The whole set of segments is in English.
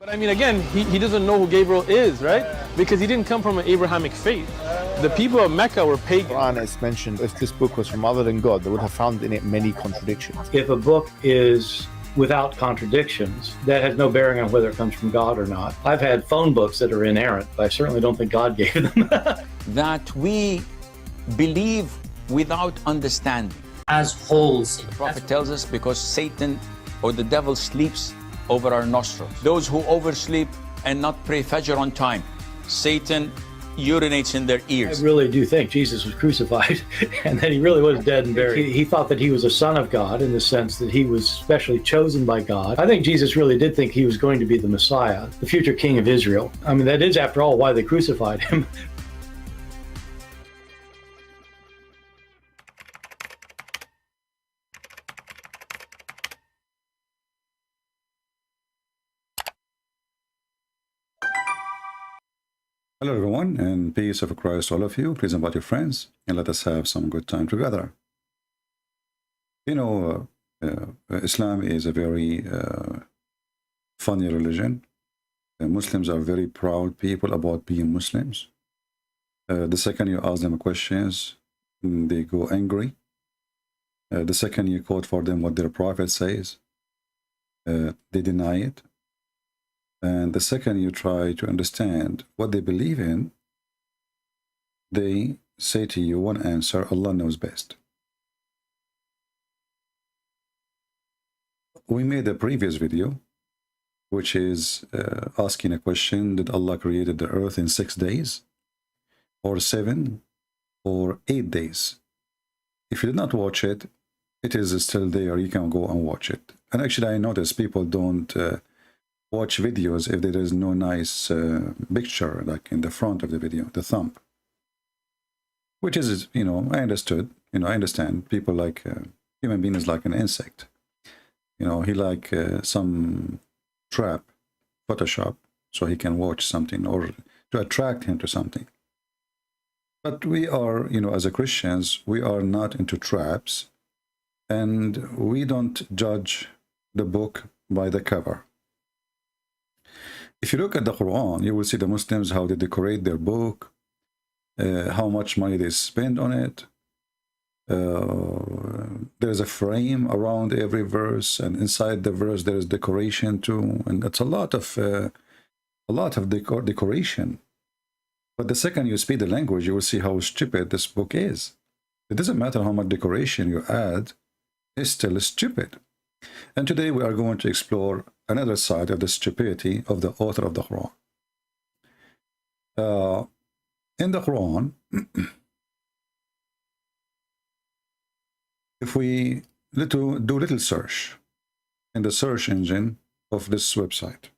But I mean, again, he doesn't know who Gabriel is, right? Because he didn't come from an Abrahamic faith. The people of Mecca were pagan. Quran is mentioned, if this book was from other than God, they would have found in it many contradictions. If a book is without contradictions, that has no bearing on whether it comes from God or not. I've had phone books that are inerrant, but I certainly don't think God gave them. That we believe without understanding. As wholes. The Prophet tells us because Satan or the devil sleeps over our nostrils. Those who oversleep and not pray Fajr on time, Satan urinates in their ears. I really do think Jesus was crucified and that he really was dead and buried. He thought that he was a son of God in the sense that he was specially chosen by God. I think Jesus really did think he was going to be the Messiah, the future king of Israel. I mean, that is, after all, why they crucified him. Hello everyone, and peace of Christ to all of you. Please invite your friends and let us have some good time together. You know, Islam is a very funny religion. Muslims are very proud people about being Muslims. The second you ask them questions, they go angry. The second you quote for them what their prophet says, they deny it. And the second you try to understand what they believe in, they say to you one answer: Allah knows best. We made a previous video, which is asking a question: did Allah created the earth in 6 days, or 7, or 8 days? If you did not watch it, it is still there. You can go and watch it. And actually, I notice people don't watch videos if there is no nice picture like in the front of the video, the thumb, which is, you know, I understand people like human being is like an insect, you know, he like some trap, Photoshop, so he can watch something or to attract him to something. But we are, you know, as a Christians, we are not into traps, and we don't judge the book by the cover. If you look at the Quran, you will see the Muslims, how they decorate their book, how much money they spend on it. There's a frame around every verse, and inside the verse there is decoration too, and that's a lot of decoration. But the second you speak the language, you will see how stupid this book is. It doesn't matter how much decoration you add, it's still stupid. And today we are going to explore another side of the stupidity of the author of the Quran. In the Quran, if we do little search in the search engine of this website,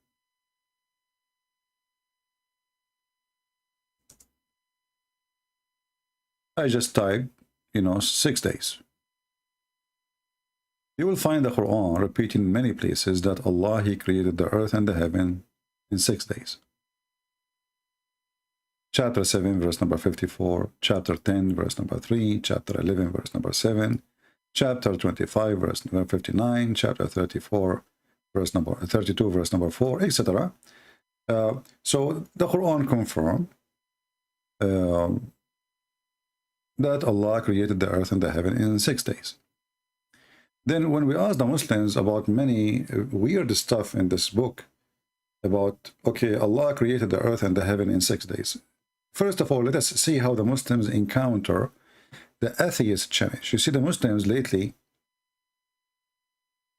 I just type, you know, 6 days. You will find the Quran repeating in many places that Allah, He created the earth and the heaven in 6 days. Chapter 7, verse number 54, chapter 10, verse number 3, chapter 11, verse number 7, chapter 25, verse number 59, chapter 34, verse number 32, verse number 4, etc. So the Quran confirmed that Allah created the earth and the heaven in 6 days. Then when we ask the Muslims about many weird stuff in this book, about, okay, Allah created the earth and the heaven in 6 days. First of all, let us see how the Muslims encounter the atheist challenge. You see, the Muslims lately,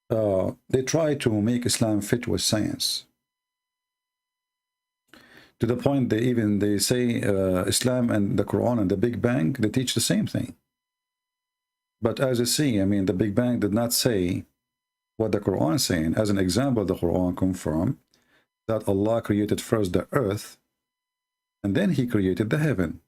they try to make Islam fit with science. To the point they say Islam and the Quran and the Big Bang, they teach the same thing. But as you see, I mean, the Big Bang did not say what the Quran is saying. As an example, the Quran confirmed that Allah created first the earth, and then He created the heaven.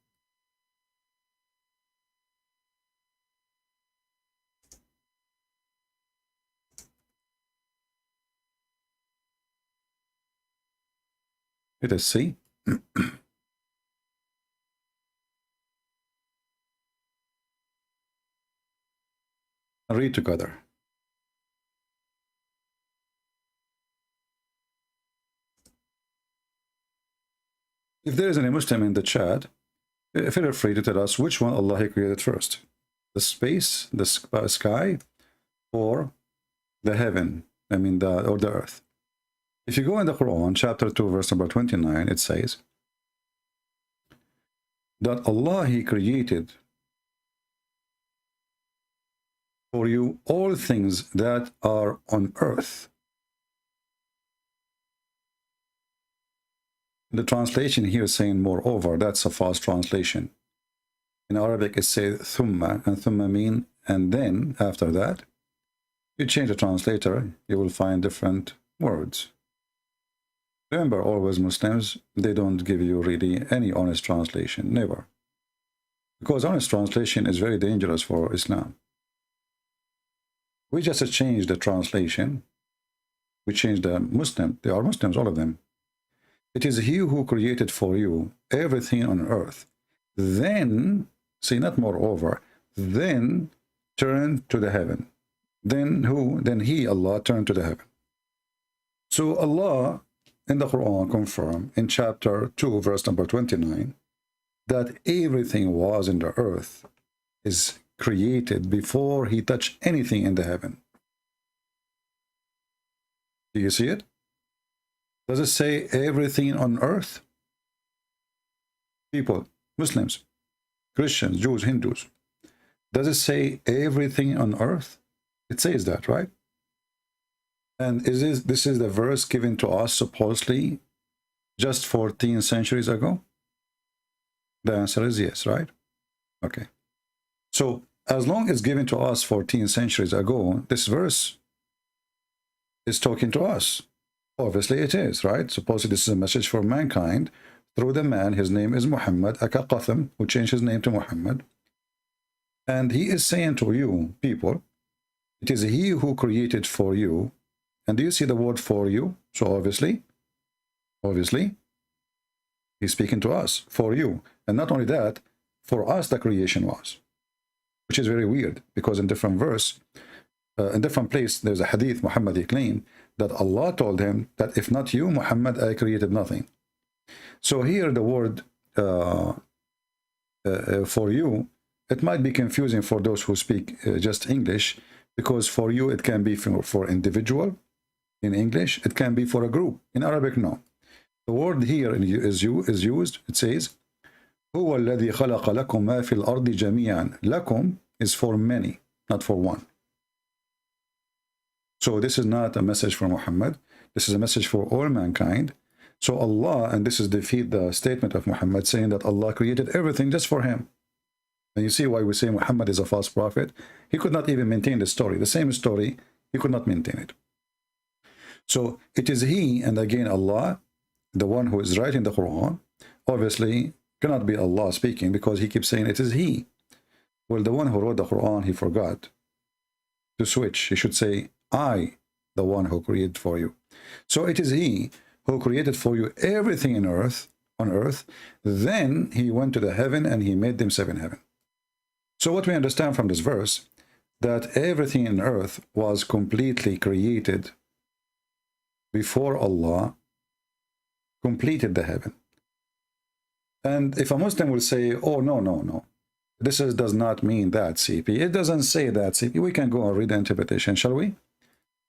Let us see. Read together. If there is any Muslim in the chat, feel free to tell us which one Allah created first. The space, the sky, or the heaven, or the earth. If you go in the Quran, chapter 2, verse number 29, it says that Allah, He created for you all things that are on earth. The translation here is saying moreover. That's a false translation. In Arabic it says thumma, and thumma mean and then. After that, you change the translator, you will find different words. Remember, always Muslims, they don't give you really any honest translation, never. Because honest translation is very dangerous for Islam. We just changed the translation. We changed the Muslim. They are Muslims, all of them. It is He who created for you everything on earth. Then, see, not moreover, then turn to the heaven. Then who? Then He, Allah, turned to the heaven. So Allah in the Quran confirmed in chapter 2, verse number 29, that everything was in the earth is created before He touched anything in the heaven. Do you see it? Does it say everything on earth? People, Muslims, Christians, Jews, Hindus. Does it say everything on earth? It says that, right? And this is the verse given to us supposedly just 14 centuries ago? The answer is yes, right? Okay. So as long as given to us 14 centuries ago, this verse is talking to us. Obviously it is, right? Supposedly this is a message for mankind through the man, his name is Muhammad, Aka Qatham, who changed his name to Muhammad. And he is saying to you, people, it is He who created for you. And do you see the word for you? So obviously, He's speaking to us, for you. And not only that, for us the creation was. Which is very weird, because in different verse, in different place, there's a hadith, Muhammad claim that Allah told him that if not you, Muhammad, I created nothing. So here the word for you, it might be confusing for those who speak just English, because for you it can be for individual in English, it can be for a group. In Arabic, no. The word here is used, it says, هو الذي خلق لكم ما في الأرض جميعا. لكم is for many, not for one. So this is not a message for Muhammad. This is a message for all mankind. So Allah, and this is defeat the statement of Muhammad saying that Allah created everything just for him. And you see why we say Muhammad is a false prophet. He could not even maintain the story. The same story, he could not maintain it. So it is He, and again Allah, the one who is writing the Quran, obviously cannot be Allah speaking, because He keeps saying it is He. Well, the one who wrote the Quran, he forgot to switch. He should say, I, the one who created for you. So it is He who created for you everything on earth. Then He went to the heaven and He made them seven heaven. So what we understand from this verse, that everything in earth was completely created before Allah completed the heaven. And if a Muslim will say, oh, no, this does not mean that, CP. It doesn't say that, CP. We can go and read the interpretation, shall we?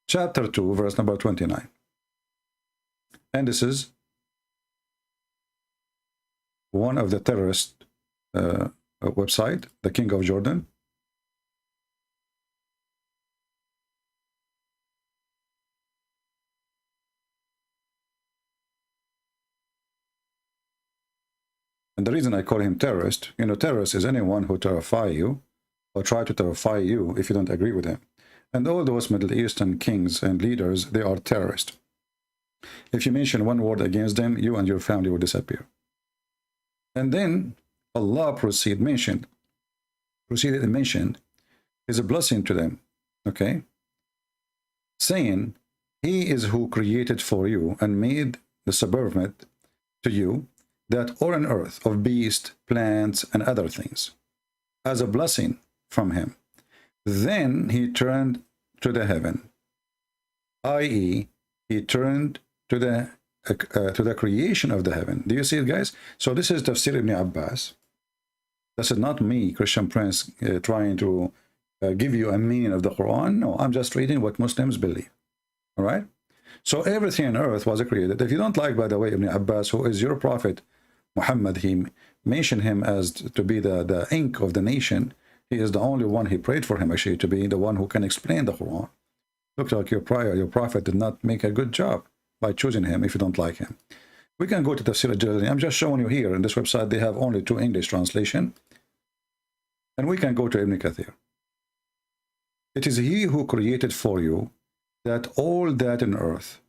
Chapter 2, verse number 29. And this is one of the terrorist website, the King of Jordan. And the reason I call him terrorist, terrorist is anyone who terrifies you or try to terrify you if you don't agree with him. And all those Middle Eastern kings and leaders, they are terrorists. If you mention one word against them, you and your family will disappear. And then Allah proceeded and mentioned is a blessing to them, okay? Saying, He is who created for you and made the subservient to you that all on earth of beasts, plants, and other things, as a blessing from Him. Then He turned to the heaven, i.e., He turned to the to the creation of the heaven. Do you see it, guys? So this is Tafsir Ibn Abbas. This is not me, Christian Prince, trying to give you a meaning of the Quran. No, I'm just reading what Muslims believe. All right? So everything on earth was created. If you don't like, by the way, Ibn Abbas, who is your prophet, Muhammad, he mentioned him as to be the ink of the nation. He is the only one, he prayed for him actually to be the one who can explain the Quran. Looks like your prophet did not make a good job by choosing him if you don't like him. We can go to Tafsir al-Jalalain. I'm just showing you here in this website, they have only 2 English translation. And we can go to Ibn Kathir. It is he who created for you that all that in earth.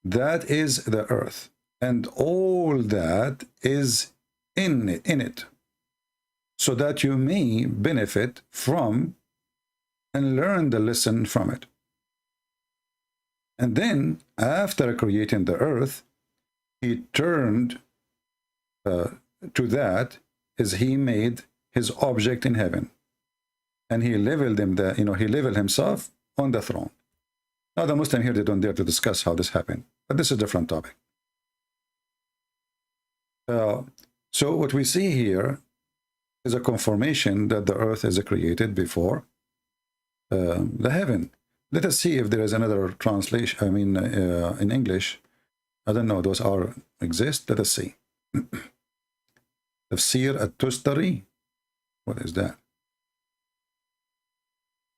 That is the earth. And all that is in it. So that you may benefit from and learn the lesson from it. And then, after creating the earth, he turned to that as he made his object in heaven. And he leveled him, he leveled himself on the throne. Now, the Muslim here, they don't dare to discuss how this happened. But this is a different topic. So what we see here is a confirmation that the earth is created before the heaven. Let us see if there is another translation, in English. I don't know, those exist. Let us see. Tafsir at-Tustari. What is that?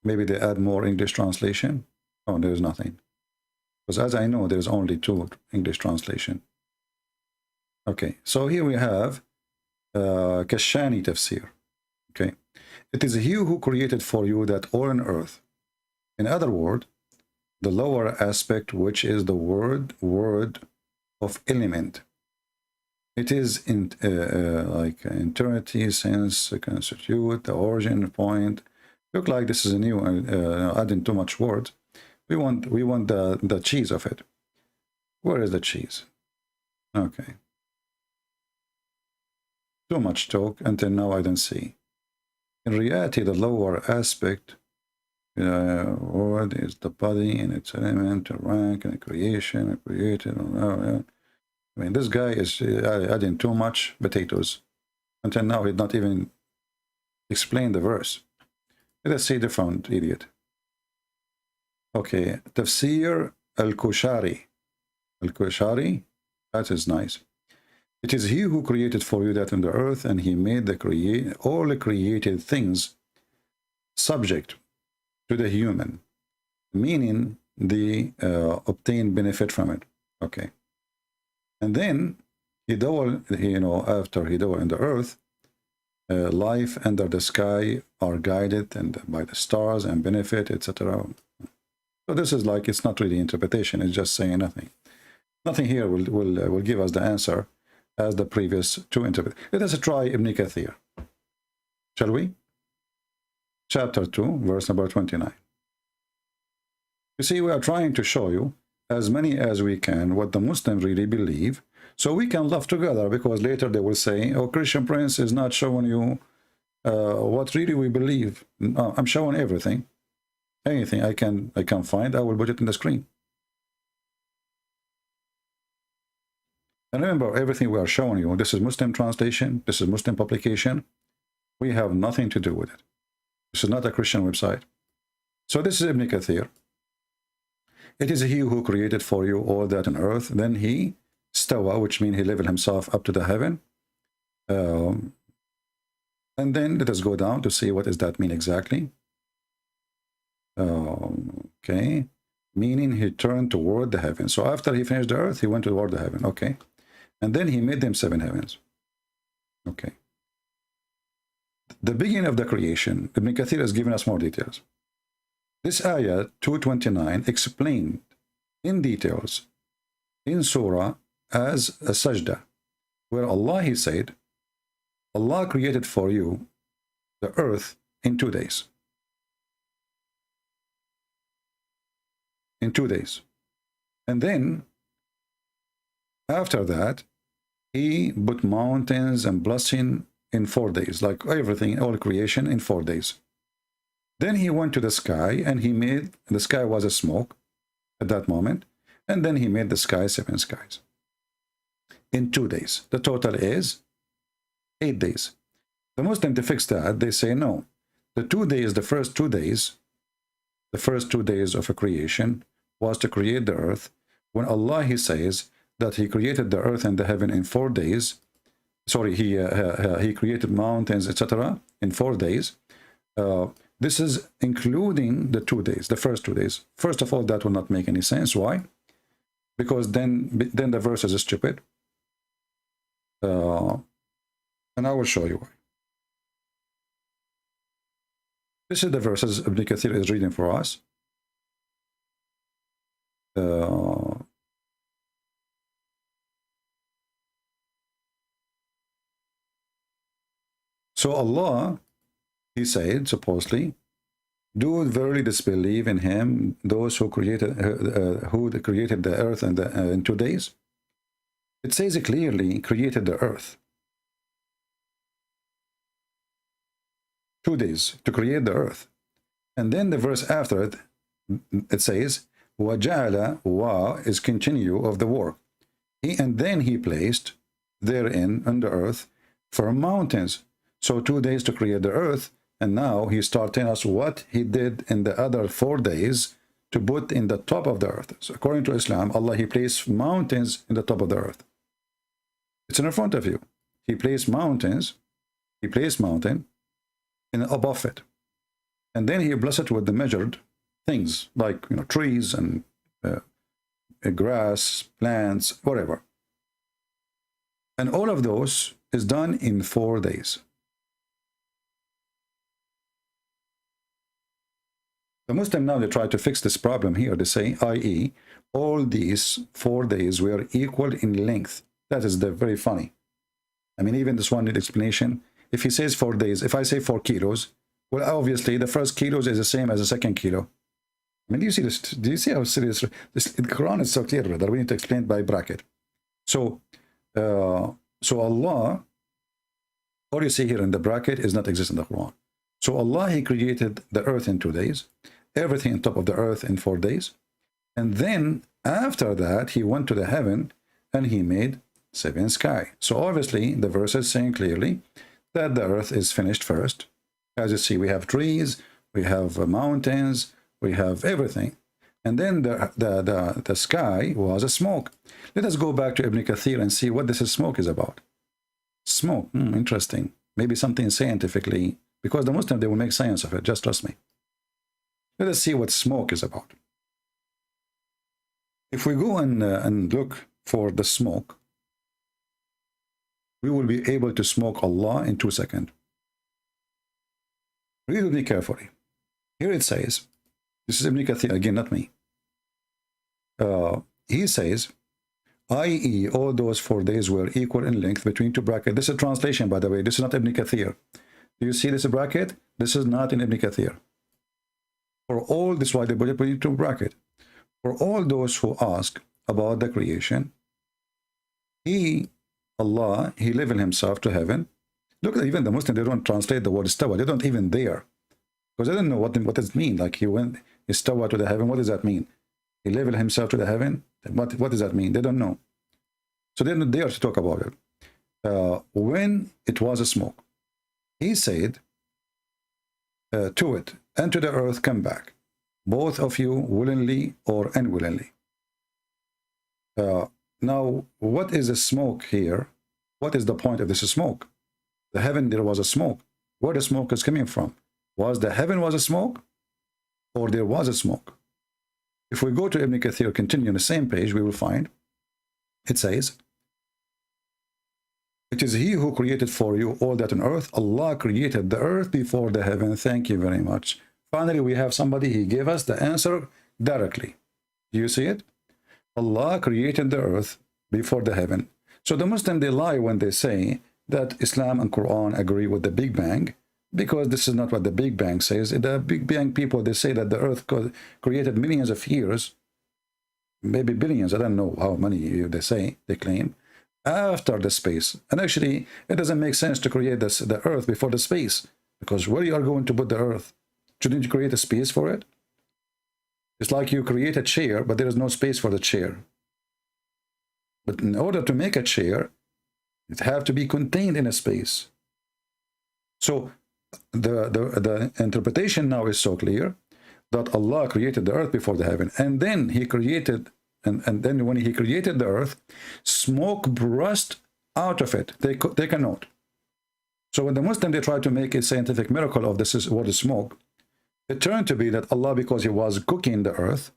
Maybe they add more English translation. Oh, there's nothing. Because as I know, there's only 2 English translation. Okay, so here we have Kashani Tafsir. Okay, it is he who created for you that all on earth. In other words, the lower aspect, which is the word of element. It is in like eternity, sense, constitute, the origin point. Look like this is a new adding too much word. We want the cheese of it. Where is the cheese? Okay. Too much talk until now I don't see. In reality, the lower aspect word is the body and its element, rank and creation, and created. I mean, this guy is adding too much potatoes. Until now, he did not even explain the verse. Let us see the different idiot. Okay, Tafsir al-Kushari. Al-Kushari, that is nice. It is he who created for you that in the earth, and he made all the created things subject to the human, meaning the obtain benefit from it. Okay. And then after he dwelt in the earth, life under the sky are guided and by the stars and benefit, etc. So this is like, it's not really interpretation, it's just saying nothing. Nothing here will give us the answer as the previous 2 interpretations. Let us try Ibn Kathir. Shall we? Chapter 2, verse number 29. You see, we are trying to show you as many as we can what the Muslims really believe, so we can laugh together, because later they will say, oh, Christian Prince is not showing you what really we believe. No, I'm showing everything. Anything I can find, I will put it in the screen. And remember, everything we are showing you, this is Muslim translation, this is Muslim publication. We have nothing to do with it. This is not a Christian website. So this is Ibn Kathir. It is he who created for you all that on earth. Then he stawa, which means he leveled himself up to the heaven. And then let us go down to see what does that mean exactly. Okay. Meaning he turned toward the heaven. So after he finished the earth, he went toward the heaven. Okay. And then he made them 7 heavens. Okay. The beginning of the creation, Ibn Kathir has given us more details. This ayah 229 explained in details in surah as a sajda, where Allah, he said, Allah created for you the earth in 2 days. In 2 days. And then after that, he put mountains and blessing in 4 days, like everything, all creation in 4 days. Then he went to the sky, and he made, the sky was a smoke at that moment, And then he made the sky 7 skies in 2 days. The total is 8 days. The Muslim, to fix that, they say no. The 2 days, the first 2 days of a creation was to create the earth. When Allah, he says that he created the earth and the heaven in 4 days. Sorry, he created mountains, etc. in 4 days. This is including the 2 days, the first 2 days. First of all, that will not make any sense. Why? Because then the verse is stupid. And I will show you why. This is the verses Ibn Kathir is reading for us. So Allah, he said, supposedly, do verily disbelieve in him those who created the earth and in 2 days. It says it clearly, created the earth. 2 days to create the earth. And then the verse after it, it says, وَجَعَلَ wa is continue of the work. And then he placed therein on the earth for mountains. So 2 days to create the earth, and now he starts telling us what he did in the other 4 days to put in the top of the earth. So according to Islam, Allah, he placed mountains in the top of the earth. It's in front of you. He placed mountains, mountain in above it. And then he blessed it with the measured things, like, you know, trees and grass, plants, whatever. And all of those is done in 4 days. The Muslim now, they try to fix this problem here. They say, i.e., all these 4 days were equal in length. That is very funny. I mean, even this one need explanation. If he says 4 days, if I say 4 kilos, well, obviously the first kilos is the same as the second kilo. I mean, do you see this? Do you see how serious this? The Quran is so clear, brother. We need to explain by bracket. So, Allah, all you see here in the bracket is not exist in the Quran. So Allah, he created the earth in 2 days, everything on top of the earth in 4 days, and then after that he went to the heaven and he made 7 sky. So obviously the verse is saying clearly that the earth is finished first. As you see, we have trees, we have mountains, we have everything, and then the sky was a smoke. Let us go back to Ibn Kathir and see what this smoke is about. Smoke, interesting. Maybe something scientifically, because the Muslim, they will make science of it, just trust me. Let us see what smoke is about. If we go and look for the smoke, we will be able to smoke Allah in 2 seconds. Read with me carefully. Here it says, this is Ibn Kathir, again, not me. He says, i.e., all those 4 days were equal in length between 2 brackets. This is a translation, by the way. This is not Ibn Kathir. Do you see this bracket? This is not in Ibn Kathir. For all, this is why they put it between 2 brackets. For all those who ask about the creation, Allah, he leveled himself to heaven. Look, even the Muslims, they don't translate the word istawa. They don't even dare. Because they don't know what does it mean. Like he went istawa to the heaven. What does that mean? He leveled himself to the heaven. What does that mean? They don't know. So they don't dare to talk about it. When it was a smoke, he said to it, and to the earth come back, both of you willingly or unwillingly. Now, what is the smoke here? What is the point of this smoke? The heaven, there was a smoke. Where the smoke is coming from? Was the heaven was a smoke? Or there was a smoke? If we go to Ibn Kathir, continue on the same page, we will find, it says, it is he who created for you all that on earth. Allah created the earth before the heaven. Thank you very much. Finally, we have somebody, he gave us the answer directly. Do you see it? Allah created the earth before the heaven. So the Muslims, they lie when they say that Islam and Quran agree with the Big Bang, because this is not what the Big Bang says. The Big Bang people, they say that the earth created millions of years, maybe billions, I don't know how many they say, they claim, after the space. And actually, it doesn't make sense to create the earth before the space, because where you are going to put the earth? Shouldn't you create a space for it? It's like you create a chair, but there is no space for the chair. But in order to make a chair, it have to be contained in a space. So the interpretation now is so clear that Allah created the earth before the heaven, and then he created, and then when he created the earth, smoke burst out of it. Take a note. So when the Muslim, they try to make a scientific miracle of this is what is smoke, it turned to be that Allah, because he was cooking the earth,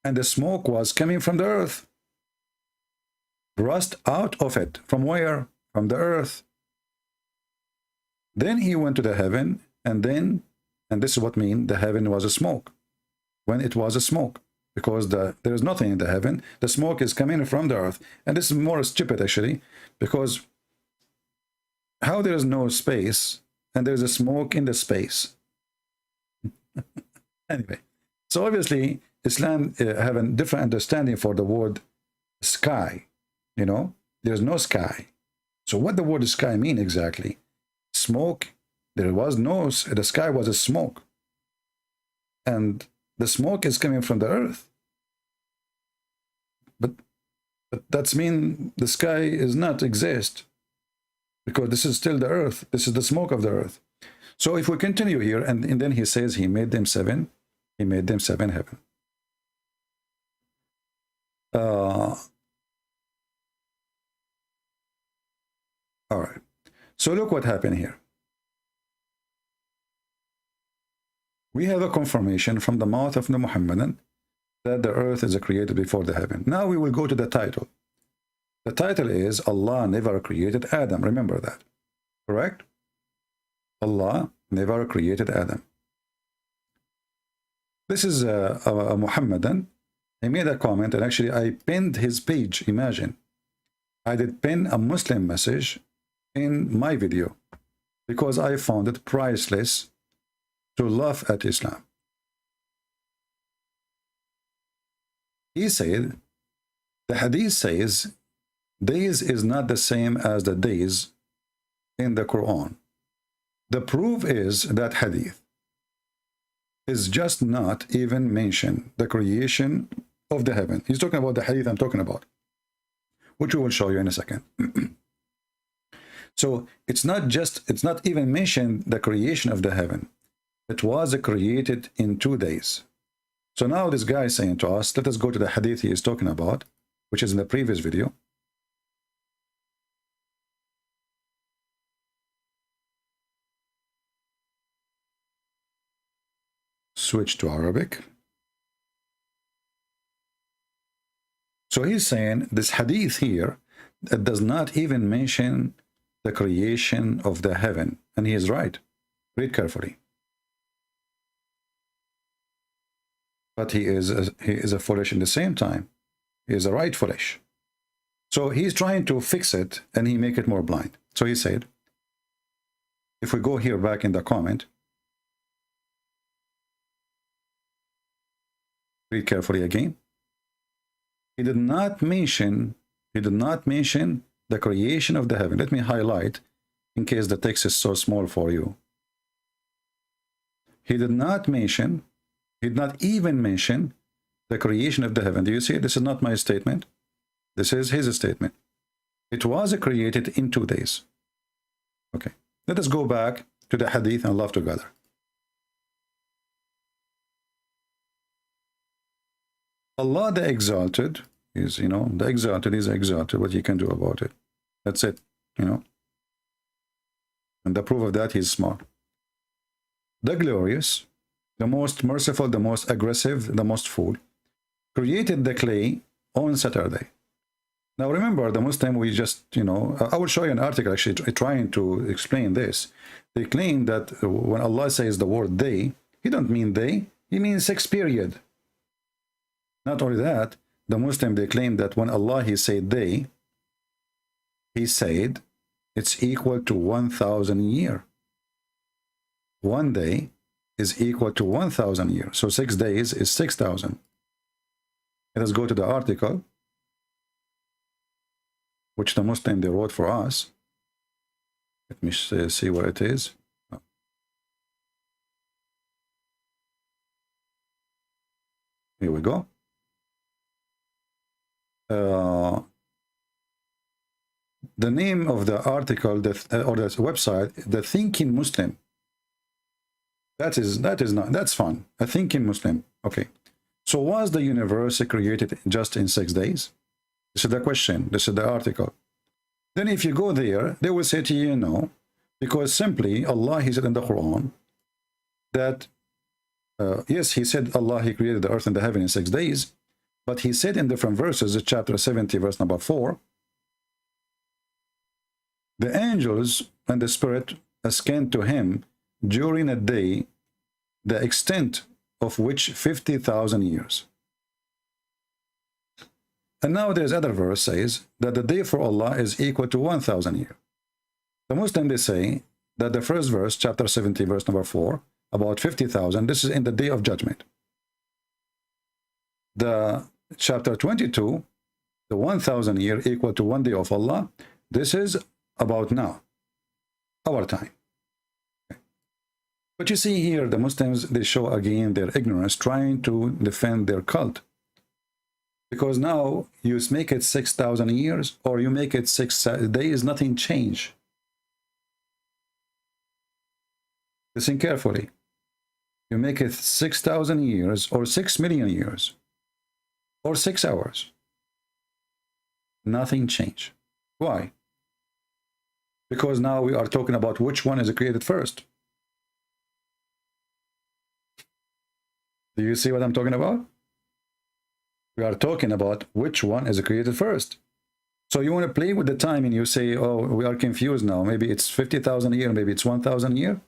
and the smoke was coming from the earth, burst out of it. From where? From the earth. Then he went to the heaven, and this is what means the heaven was a smoke. When it was a smoke, because there is nothing in the heaven, the smoke is coming from the earth. And this is more stupid actually, because how there is no space and there is a smoke in the space? Anyway, so obviously Islam have a different understanding for the word sky. You know, there's no sky. So what the word sky mean exactly? Smoke. There was no, the sky was a smoke, and the smoke is coming from the earth. But that's mean the sky is not exist, because this is still the earth. This is the smoke of the earth. So if we continue here, and then he says he made them seven. He made them seven heaven. All right. So look what happened here. We have a confirmation from the mouth of the Muhammadan that the earth is created before the heaven. Now we will go to the title. The title is Allah never created Adam. Remember that. Correct? Allah never created Adam. This is a Muhammadan. He made a comment, and actually I pinned his page. Imagine. I did pin a Muslim message in my video because I found it priceless to laugh at Islam. He said, the hadith says, days is not the same as the days in the Quran. The proof is that hadith is just not even mention the creation of the heaven. He's talking about the hadith I'm talking about, which we will show you in a second. So it's not even mentioned the creation of the heaven. It was created in 2 days. So now this guy is saying to us, let us go to the hadith he is talking about, which is in the previous video. Switch to Arabic. So he's saying this hadith here that does not even mention the creation of the heaven. And he is right. Read carefully. But he is a foolish in the same time. He is a right foolish. So he's trying to fix it, and he make it more blind. So he said, if we go here back in the comment, read carefully again. He did not mention the creation of the heaven. Let me highlight in case the text is so small for you. He did not even mention the creation of the heaven. Do you see? This is not my statement. This is his statement. It was created in 2 days. Okay. Let us go back to the hadith and laugh together. Allah the Exalted is, the Exalted is exalted. What you can do about it? That's it, And the proof of that, he's smart. The Glorious, the most merciful, the most aggressive, the most full, created the clay on Saturday. Now remember, the Muslim, we just, I will show you an article actually trying to explain this. They claim that when Allah says the word day, he don't mean day, he means 6 period. Not only that, the Muslim, they claim that when Allah, he said day, he said it's equal to 1,000 years. 1 day is equal to 1,000 years. So 6 days is 6,000. Let us go to the article, which the Muslim, they wrote for us. Let me see where it is. Here we go. The name of the article, or the website, The Thinking Muslim. That's fun. A thinking Muslim. Okay. So was the universe created just in 6 days? This is the question. This is the article. Then if you go there, they will say to you, no, because simply Allah, he said in the Quran that, yes, he said Allah, he created the earth and the heaven in 6 days, but he said in different verses, chapter 70, verse number 4, the angels and the spirit ascend to him during a day, the extent of which 50,000 years. And now there's other verse says that the day for Allah is equal to 1,000 years. The Muslim, they say that the first verse, chapter 70, verse number 4, about 50,000, this is in the day of judgment. The chapter 22, the 1,000 year equal to 1 day of Allah, this is about now, our time. But you see here, the Muslims, they show again their ignorance, trying to defend their cult. Because now you make it 6,000 years, or you make it 6 days, nothing change. Listen carefully. You make it 6,000 years, or 6 million years, or 6 hours. Nothing change. Why? Because now we are talking about which one is created first. Do you see what I'm talking about? We are talking about which one is created first. So you want to play with the time and you say, oh, we are confused now. Maybe it's 50,000 a year, maybe it's 1,000 a year.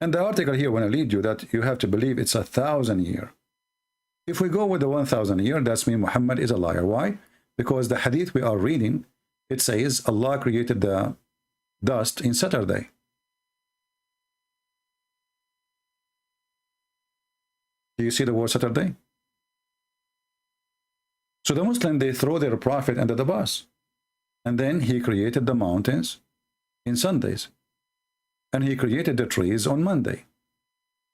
And the article here want to lead you that you have to believe it's 1,000 a year. If we go with the 1,000 a year, that's mean Muhammad is a liar. Why? Because the hadith we are reading, it says Allah created the dust in Saturday. Do you see the word Saturday? So the Muslim, they throw their prophet under the bus. And then he created the mountains in Sundays. And he created the trees on Monday.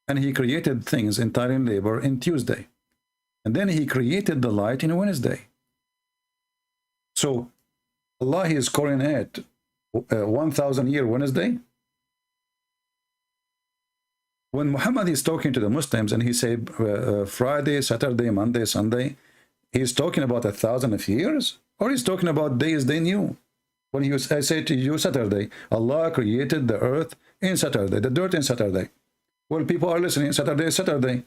And he created things in time and labor in Tuesday. And then he created the light in Wednesday. So Allah is calling it 1,000 year Wednesday. When Muhammad is talking to the Muslims and he said Friday, Saturday, Monday, Sunday, he's talking about 1,000 of years, or he's talking about days they knew. When I say to you Saturday, Allah created the earth in Saturday, the dirt in Saturday. Well, people are listening, Saturday is Saturday.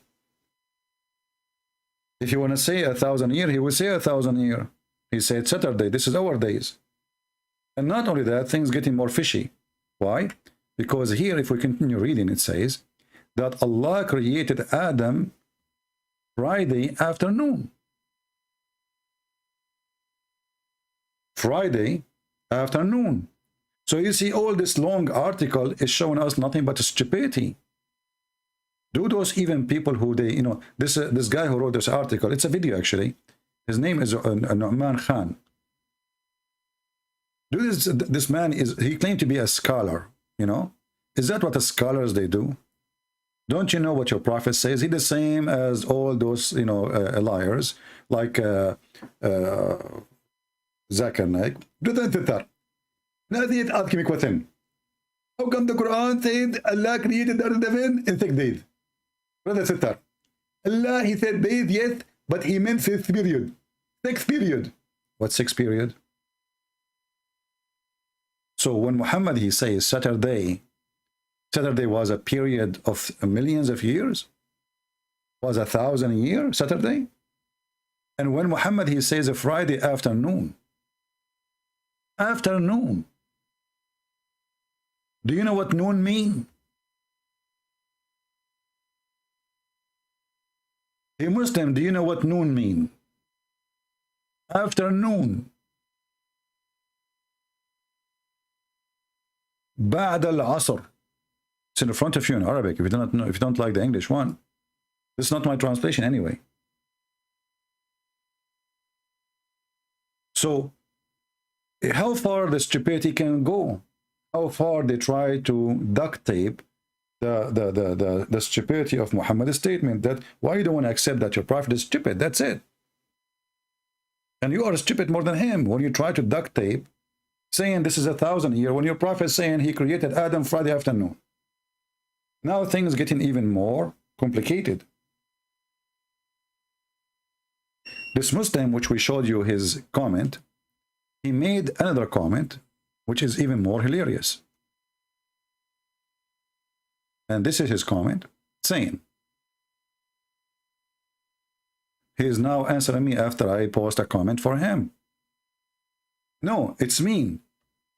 If you want to say 1,000 year, he will say 1,000 year. He said Saturday, this is our days. And not only that, things getting more fishy. Why? Because here, if we continue reading, it says that Allah created Adam Friday afternoon. Friday afternoon. So you see, all this long article is showing us nothing but stupidity. Do those even people who they, you know, this guy who wrote this article, it's a video actually. His name is Nu'man Khan. Do this man he claimed to be a scholar, you know. Is that what the scholars they do? Don't you know what your prophet says? He's the same as all those, you know, liars like Zakir Naik. Do that. Nothing asking with him. How come the Quran said Allah created the earth and heaven in 6 days? Brother Sitar. Allah, he said days, yes, but he meant 6 period. 6 period. What 6 period? So when Muhammad, he says Saturday was a period of millions of years, was 1,000 years, Saturday. And when Muhammad, he says a Friday afternoon, do you know what noon mean? A Muslim, do you know what noon mean? Afternoon. بعد العصر. It's in the front of you in Arabic. If you don't know, if you don't like the English one, this is not my translation anyway. So, how far the stupidity can go? How far they try to duct tape the stupidity of Muhammad's statement that why you don't want to accept that your prophet is stupid. That's it. And you are stupid more than him when you try to duct tape saying this is 1,000 years when your prophet is saying he created Adam Friday afternoon. Now things getting even more complicated. This Muslim, which we showed you his comment, he made another comment which is even more hilarious. And this is his comment saying, he is now answering me after I post a comment for him. No, it's mean.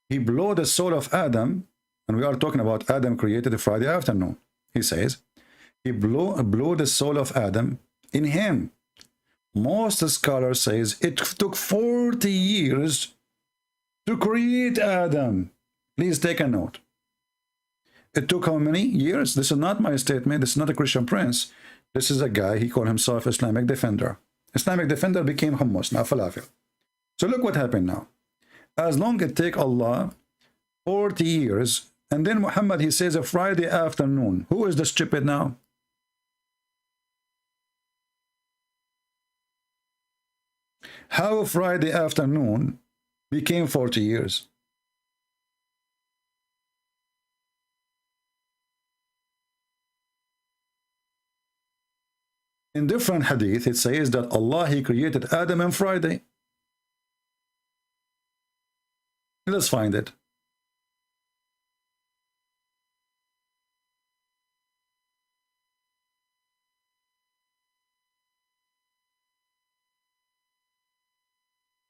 He blew the soul of Adam, and we are talking about Adam created Friday afternoon. He says, he blew the soul of Adam in him. Most scholars says it took 40 years to create Adam. Please take a note. It took how many years? This is not my statement. This is not a Christian Prince. This is a guy, he called himself Islamic Defender. Islamic Defender became hummus, now falafel. So look what happened now. As long as it take Allah 40 years, and then Muhammad, he says a Friday afternoon. Who is the stupid now? How Friday afternoon became 40 years? In different hadith, it says that Allah, he created Adam on Friday. Let's find it.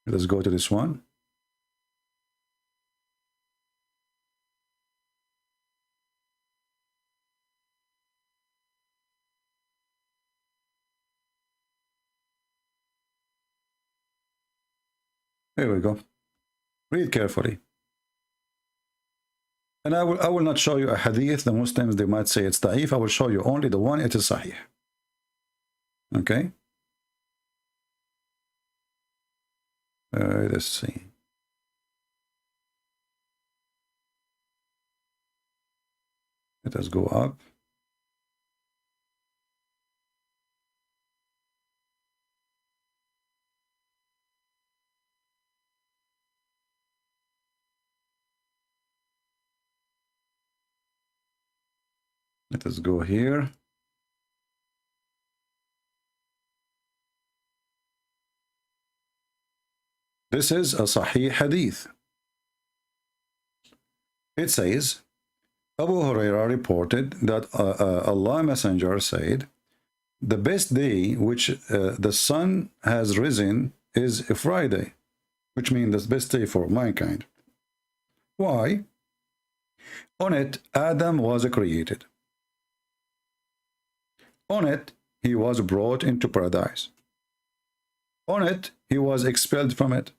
Let's go to this one. Here we go. Read carefully. And I will not show you a hadith. The Muslims, they might say it's da'if. I will show you only the one, it is sahih. Okay? Let's see. Let us go up. Let us go here. This is a Sahih Hadith. It says, Abu Hurairah reported that Allah Messenger said, the best day which the sun has risen is a Friday, which means the best day for mankind. Why? On it, Adam was created. On it, he was brought into paradise. On it, he was expelled from it.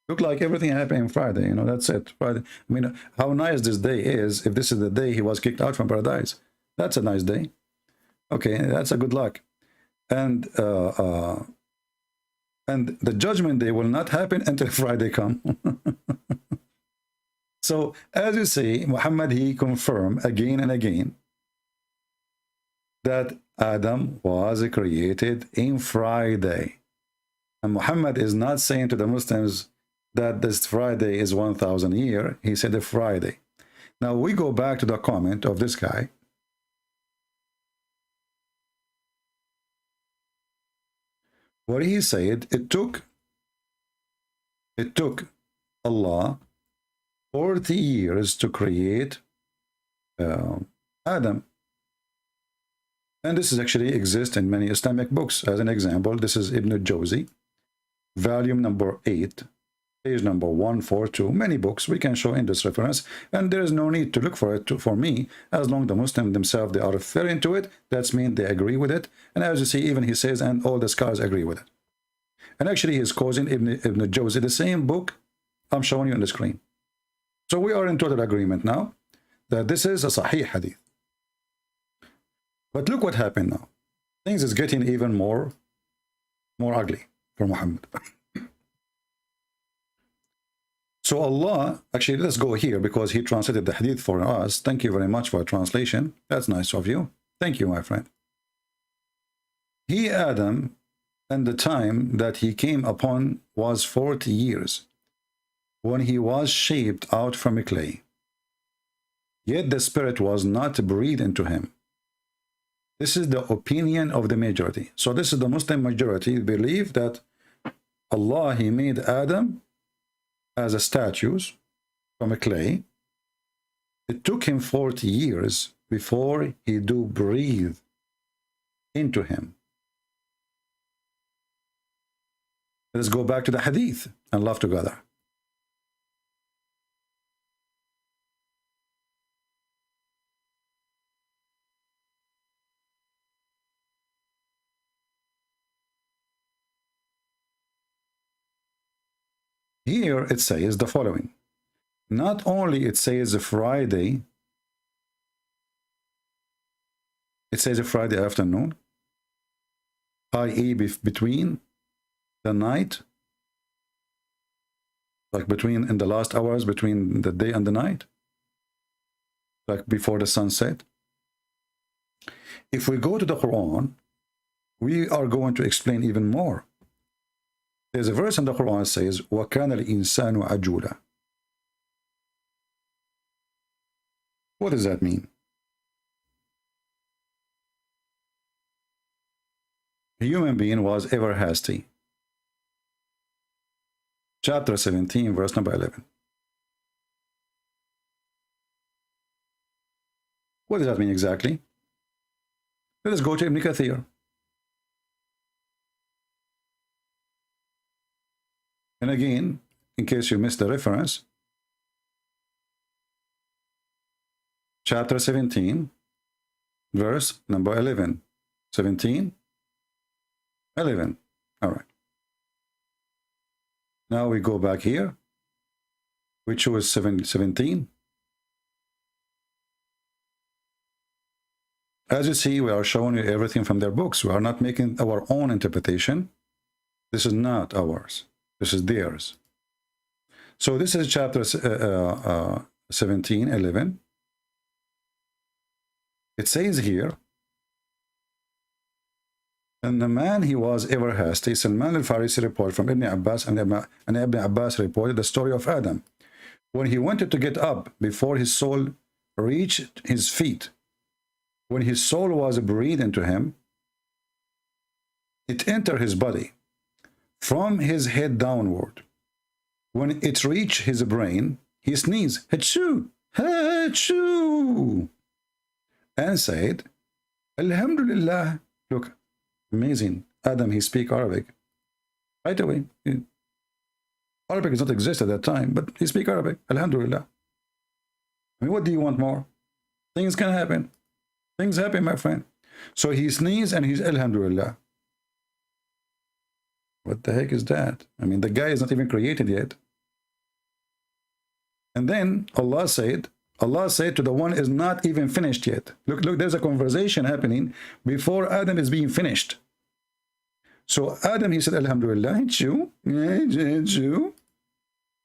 Look like everything happened on Friday, you know, that's it. Friday. I mean, how nice this day is if this is the day he was kicked out from paradise. That's a nice day. Okay, that's a good luck. And the judgment day will not happen until Friday come. So, as you see, Muhammad, he confirmed again and again that Adam was created in Friday. And Muhammad is not saying to the Muslims that this Friday is 1,000 years. He said a Friday. Now we go back to the comment of this guy. Where he said it took Allah 40 years to create Adam. And this is actually exists in many Islamic books. As an example, this is Ibn al-Jawzi, volume number 8, page number 142. Many books we can show in this reference, and there is no need to look for it for me, as long as the Muslims themselves, they are referring to it. That's mean they agree with it. And as you see, even he says, and all the scholars agree with it. And actually, he's causing Ibn al-Jawzi, the same book I'm showing you on the screen. So we are in total agreement now that this is a Sahih Hadith. But look what happened now. Things is getting even more ugly for Muhammad. So Allah, actually, let's go here because he translated the hadith for us. Thank you very much for translation. That's nice of you. Thank you, my friend. He, Adam, and the time that he came upon was 40 years, when he was shaped out from a clay. Yet the spirit was not breathed into him. This is the opinion of the majority. So this is the Muslim majority believe that Allah, he made Adam as a statue from a clay. It took him 40 years before he do breathe into him. Let's go back to the hadith and laugh together. Here it says the following. Not only it says a Friday, it says a Friday afternoon, i.e. between the night, like between in the last hours between the day and the night, like before the sunset. If we go to the Quran, we are going to explain even more. There's a verse in the Quran that says, وَكَانَ الْإِنسَانُ عَجُولًا. What does that mean? A human being was ever hasty. Chapter 17, verse number 11. What does that mean exactly? Let us go to Ibn Kathir. And again, in case you missed the reference, chapter 17, verse number 11. 17, 11. All right. Now we go back here, which was 17. As you see, we are showing you everything from their books. We are not making our own interpretation. This is not ours. This is theirs. So this is chapter 17, 11. It says here, and the man he was ever hasty. Salman al-Farisi reported from Ibn Abbas, and Ibn Abbas reported the story of Adam. When he wanted to get up before his soul reached his feet, when his soul was breathed into him, it entered his body from his head downward. When it reached his brain, he sneezed, Hachoo, Hachoo, and said, Alhamdulillah. Look, amazing. Adam, he speaks Arabic. Right away. Arabic does not exist at that time, but he speaks Arabic. Alhamdulillah. I mean, what do you want more? Things can happen. Things happen, my friend. So he sneezed and he's Alhamdulillah. What the heck is that? I mean, the guy is not even created yet. And then Allah said to the one is not even finished yet. Look, there's a conversation happening before Adam is being finished. So Adam, he said, Alhamdulillah, it's you. It's you.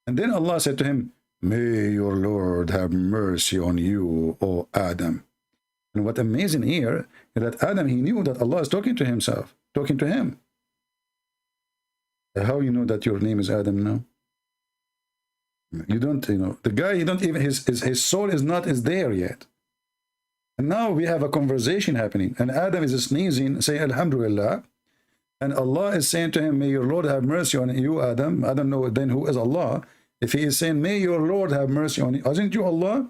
And then Allah said to him, may your Lord have mercy on you, O Adam. And what amazing here is that Adam, he knew that Allah is talking to himself, talking to him. How you know that your name is Adam now? You don't, the guy, he don't even, his soul is there yet. And now we have a conversation happening, and Adam is sneezing, saying Alhamdulillah, and Allah is saying to him, may your Lord have mercy on you, Adam. I don't know then who is Allah. If he is saying, may your Lord have mercy on you, isn't you Allah?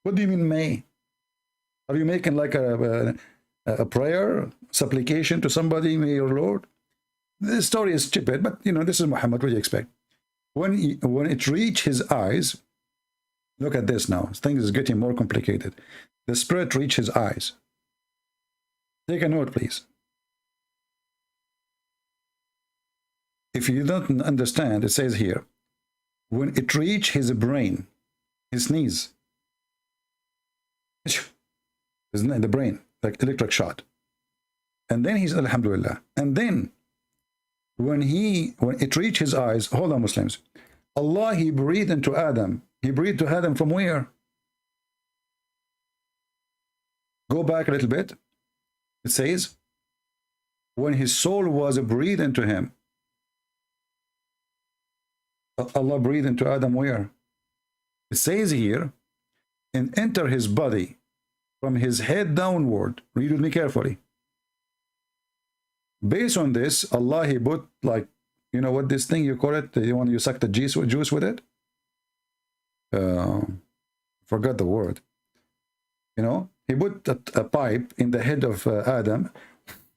What do you mean may? Are you making like a prayer, supplication to somebody, may your Lord? This story is stupid, but this is Muhammad. What do you expect? When it reached his eyes, look at this now. Things is getting more complicated. The spirit reached his eyes. Take a note, please. If you don't understand, it says here, when it reached his brain, his sneeze, isn't it the brain, like electric shot. And then he's Alhamdulillah. And then when it reached his eyes, hold on, Muslims, Allah, he breathed into Adam. He breathed to Adam from where? Go back a little bit. It says, when his soul was breathed into him. Allah breathed into Adam where? It says here, and enter his body from his head downward. Read with me carefully. Based on this, Allah, he put, like, you know what this thing you call it? You want you suck the juice with it? Forgot the word. You know, he put a pipe in the head of Adam,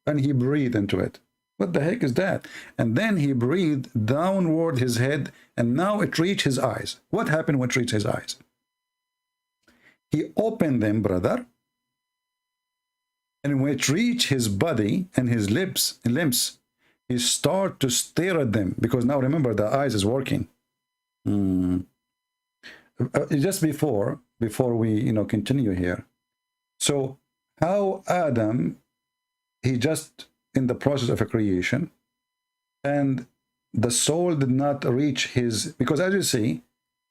and he breathed into it. What the heck is that? And then he breathed downward his head, and now it reached his eyes. What happened when it reached his eyes? He opened them, brother. And when it reached his body and his limbs, he started to stare at them, because now remember, the eyes is working. Just before we continue here. So how Adam, he just in the process of a creation, and the soul did not reach his, because as you see,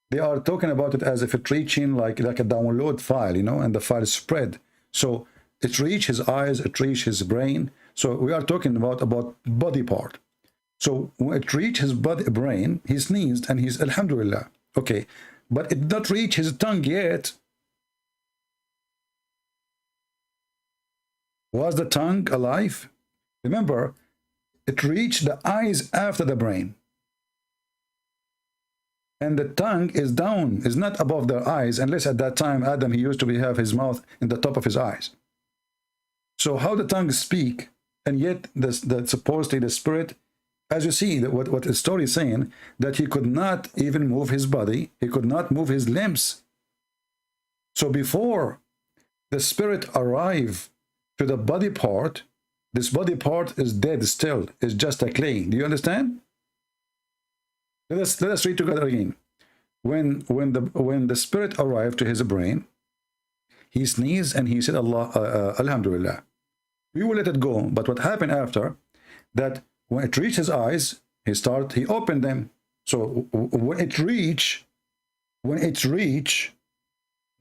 they are talking about it as if it reaching like a download file, and the file spread. So it reached his eyes, it reached his brain. So we are talking about body part. So when it reached his brain, he sneezed and he's Alhamdulillah. Okay, but it did not reach his tongue yet. Was the tongue alive? Remember, it reached the eyes after the brain. And the tongue is down, is not above the eyes, unless at that time Adam, he used to have his mouth in the top of his eyes. So how the tongue speak, and yet supposedly the spirit, as you see, what the story is saying, that he could not even move his body, he could not move his limbs. So before the spirit arrived to the body part, this body part is dead still, it's just a clay. Do you understand? Let us read together again. When the spirit arrived to his brain, he sneezed and he said, Alhamdulillah. We will let it go. But what happened after that, when it reached his eyes, he opened them. So when it reached,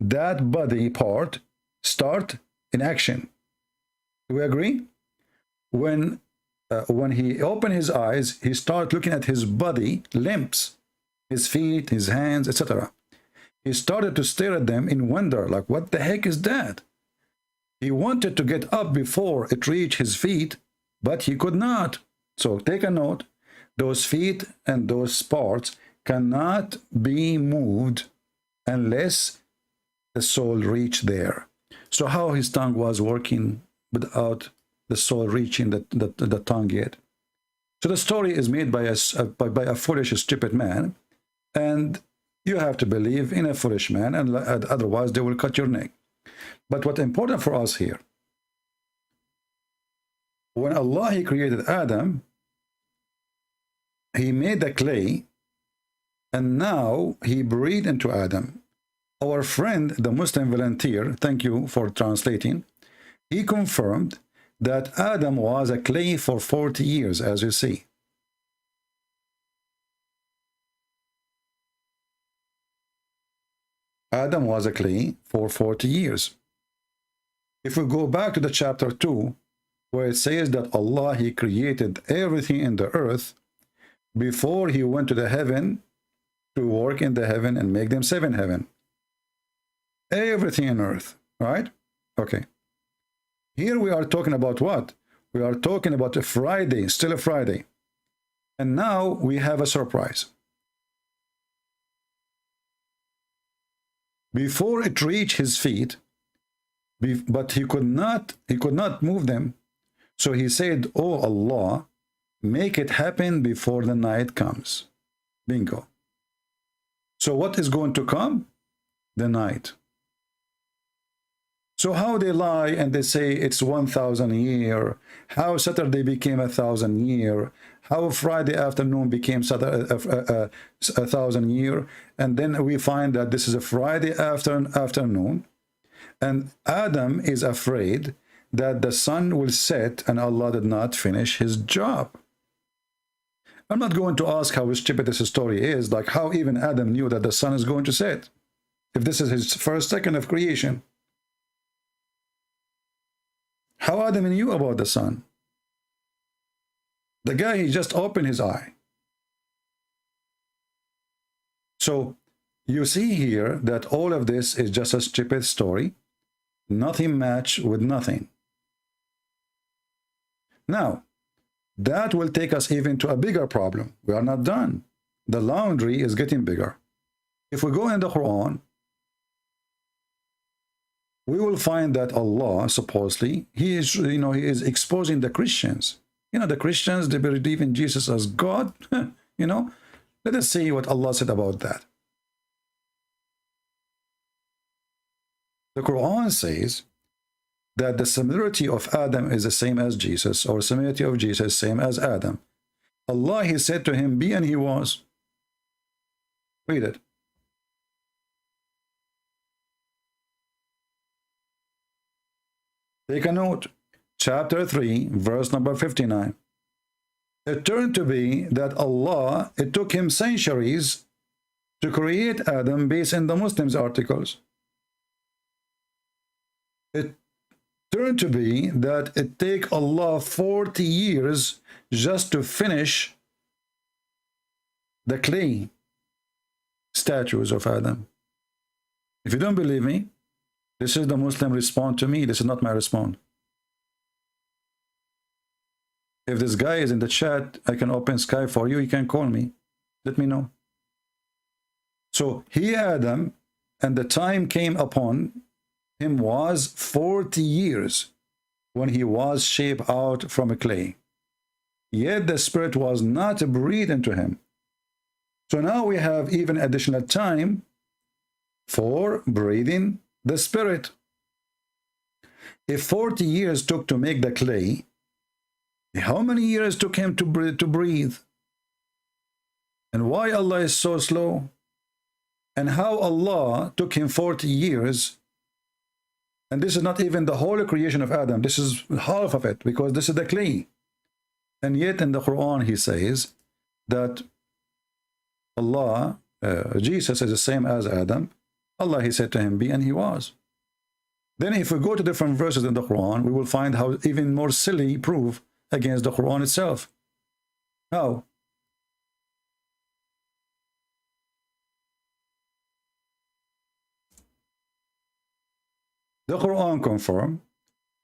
that body part start in action. Do we agree? When he opened his eyes, he started looking at his body, limbs, his feet, his hands, etc. He started to stare at them in wonder, like, what the heck is that? He wanted to get up before it reached his feet, but he could not. So take a note, those feet and those parts cannot be moved unless the soul reached there. So how his tongue was working without the soul reaching the tongue yet? So the story is made by a foolish, stupid man, and you have to believe in a foolish man, and otherwise they will cut your neck. But what's important for us here, when Allah, he created Adam, he made the clay, and now he breathed into Adam. Our friend, the Muslim volunteer, thank you for translating, he confirmed that Adam was a clay for 40 years, as you see. Adam was a clay for 40 years. If we go back to the chapter 2, where it says that Allah, he created everything in the earth before he went to the heaven to work in the heaven and make them 7 heaven. Everything in earth, right? Okay. Here we are talking about what? We are talking about a Friday, still a Friday. And now we have a surprise. Before it reached his feet, but he could not move them. So he said, oh Allah, make it happen before the night comes. Bingo. So what is going to come? The night. So how they lie and they say it's 1,000 year, how Saturday became 1,000 year, how Friday afternoon became 1,000 year, and then we find that this is a Friday afternoon, and Adam is afraid that the sun will set and Allah did not finish his job. I'm not going to ask how stupid this story is, like how even Adam knew that the sun is going to set, if this is his first second of creation. How Adam knew about the sun? The guy, he just opened his eye. So you see here that all of this is just a stupid story. Nothing match with nothing. Now, that will take us even to a bigger problem. We are not done. The laundry is getting bigger. If we go in the Quran, we will find that Allah, supposedly, he is, he is exposing the Christians. The Christians, they believe in Jesus as God. Let us see what Allah said about that. The Quran says that the similarity of Adam is the same as Jesus, or similarity of Jesus same as Adam. Allah, he said to him, be, and he was. Read it. Take a note. Chapter 3, verse number 59. It turned to be that Allah, it took him centuries to create Adam based on the Muslims' articles. It turned to be that it take Allah 40 years just to finish the clay statues of Adam. If you don't believe me, this is the Muslim response to me. This is not my response. If this guy is in the chat, I can open Skype for you. You can call me. Let me know. So he, Adam, and the time came upon him was 40 years when he was shaped out from a clay. Yet the spirit was not breathed into him. So now we have even additional time for breathing the spirit. If 40 years took to make the clay, how many years took him to breathe? And why Allah is so slow? And how Allah took him 40 years? And this is not even the whole creation of Adam. This is half of it, because this is the clay. And yet in the Quran he says that Allah, Jesus is the same as Adam. Allah, he said to him, be, and he was. Then if we go to different verses in the Quran, we will find how even more silly proof against the Quran itself. How? The Quran confirms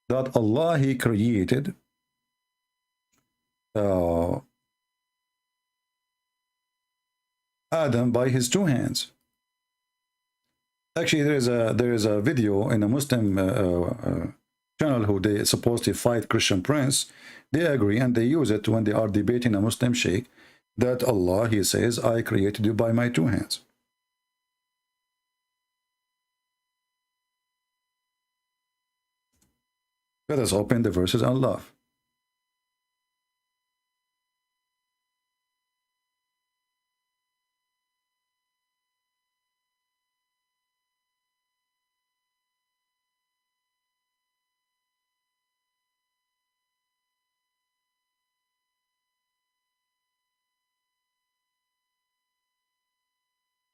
that Allah, he created Adam by his two hands. Actually, there is a video in a Muslim channel who they supposedly fight Christian Prince. They agree and they use it when they are debating a Muslim sheikh that Allah, he says, I created you by my two hands. Let us open the verses and love.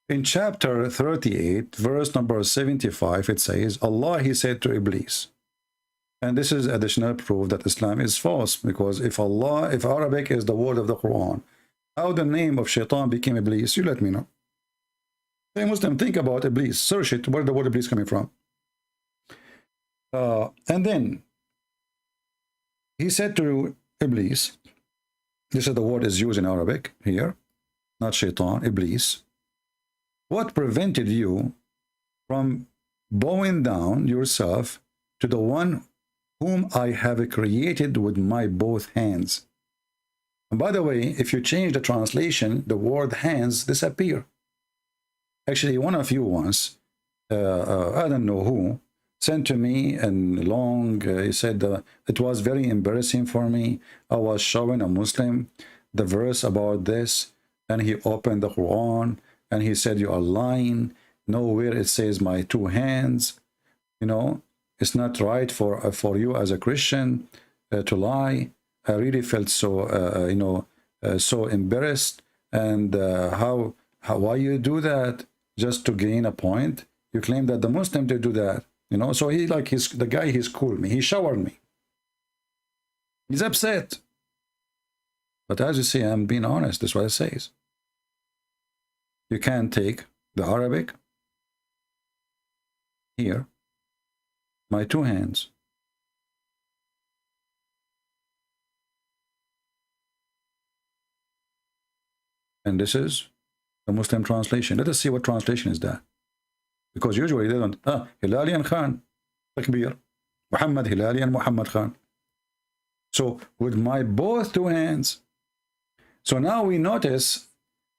In chapter 38, verse number 75, it says, Allah, he said to Iblis. And this is additional proof that Islam is false, because if Arabic is the word of the Quran, how the name of Shaitan became Iblis, you let me know. Hey Muslim, think about Iblis, search it, where the word Iblis coming from. And then he said to Iblis, this is the word is used in Arabic here, not Shaitan, Iblis. What prevented you from bowing down yourself to the one whom I have created with my both hands? And by the way, if you change the translation, the word hands disappear. Actually, one of you once, I don't know who, sent to me and long, he said, it was very embarrassing for me. I was showing a Muslim the verse about this, and he opened the Quran, and he said, you are lying. Nowhere it says my two hands. It's not right for you as a Christian to lie. I really felt so, so embarrassed, and why you do that just to gain a point? You claim that the Muslims they do that, you know. So he like the guy, he's cool me, he showered me, he's upset. But as you see, I'm being honest. That's what it says. You can take the Arabic here, my two hands, and this is the Muslim translation. Let us see what translation is that, because usually they don't. Hilali and Khan, Takbir, Muhammad Hilali and Muhammad Khan. So with my both two hands. So now we notice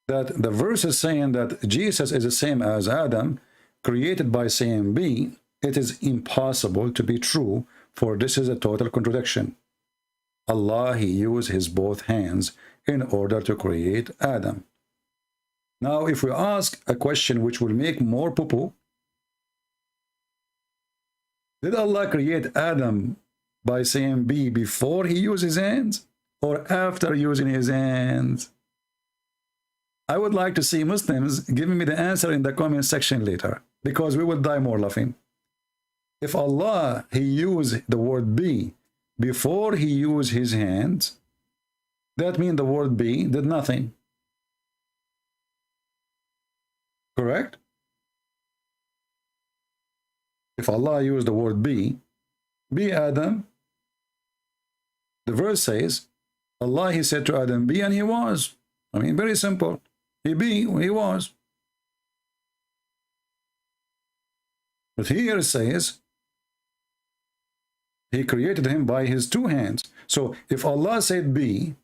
that the verse is saying that Jesus is the same as Adam, created by saying B. It is impossible to be true, for this is a total contradiction. Allah, he used his both hands in order to create Adam. Now, if we ask a question which will make more poo-poo, did Allah create Adam by saying B before he used his hands or after using his hands? I would like to see Muslims giving me the answer in the comment section later, because we will die more laughing. If Allah, he used the word be before he used his hands, that means the word be did nothing. Correct? If Allah used the word be Adam, the verse says, Allah, he said to Adam, be, and he was. I mean, very simple. He was. But here it says, he created him by his two hands. So if Allah said be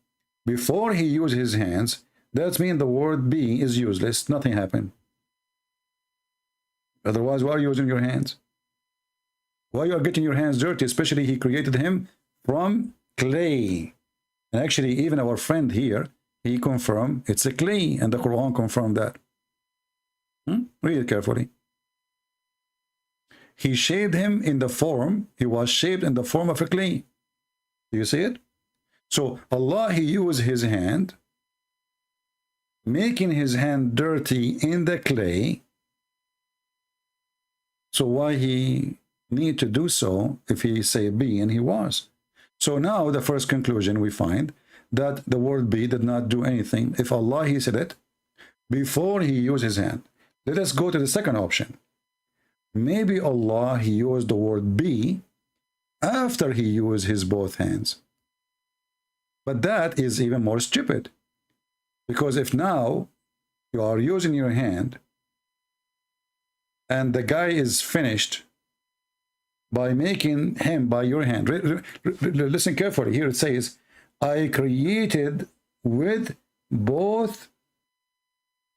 before he used his hands, that means the word be is useless. Nothing happened. Otherwise, why are you using your hands? Why you are getting your hands dirty? Especially he created him from clay. And actually, even our friend here, he confirmed it's a clay, and the Quran confirmed that. Read it carefully. He shaped him in the form, he was shaped in the form of a clay. Do you see it? So Allah, he used his hand, making his hand dirty in the clay. So why he need to do so if he say be, and he was? So now the first conclusion we find that the word be did not do anything if Allah, he said it before he used his hand. Let us go to the second option. Maybe Allah, he used the word be after he used his both hands. But that is even more stupid, because if now you are using your hand and the guy is finished by making him by your hand. Listen carefully. Here it says, I created with both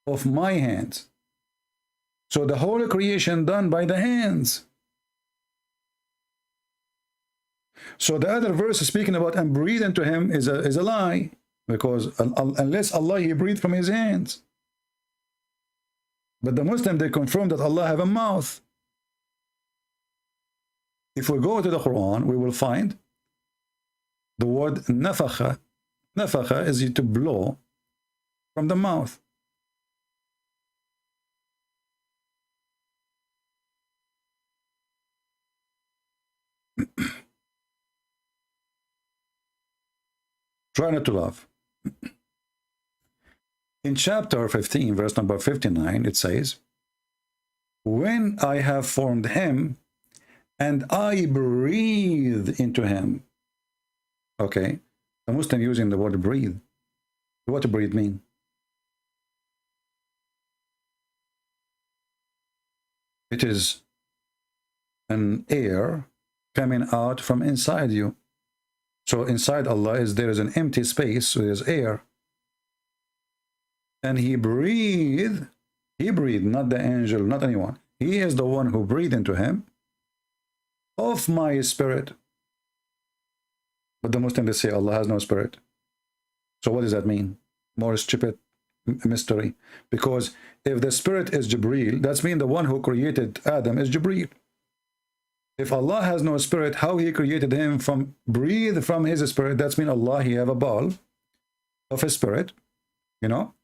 of my hands. So the whole creation done by the hands. So the other verse speaking about and breathe into him is a lie, because unless Allah, he breathed from his hands. But the Muslim, they confirm that Allah have a mouth. If we go to the Quran, we will find the word nafakha. Nafakha is to blow from the mouth. Try not to laugh. In chapter 15, verse number 59, it says, when I have formed him, and I breathe into him. Okay, the Muslim using the word breathe. What to breathe mean? It is an air coming out from inside you. So inside Allah there is an empty space, so there's air. And he breathed, not the angel, not anyone. He is the one who breathed into him of my spirit. But the Muslims, they say Allah has no spirit. So what does that mean? More stupid mystery. Because if the spirit is Jibreel, that's mean the one who created Adam is Jibreel. If Allah has no spirit, how he created him from breathe from his spirit? That's mean Allah, he have a ball, of a spirit, you know,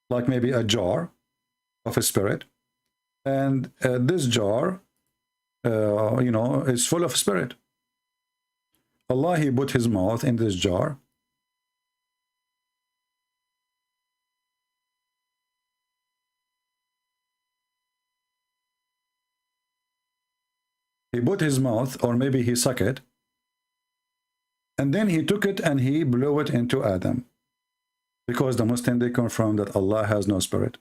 like maybe a jar of a spirit, and this jar, you know, is full of spirit. Allah, he put his mouth in this jar. He put his mouth, or maybe he sucked it, and then he took it and he blew it into Adam. Because the Muslim, they confirm that Allah has no spirit.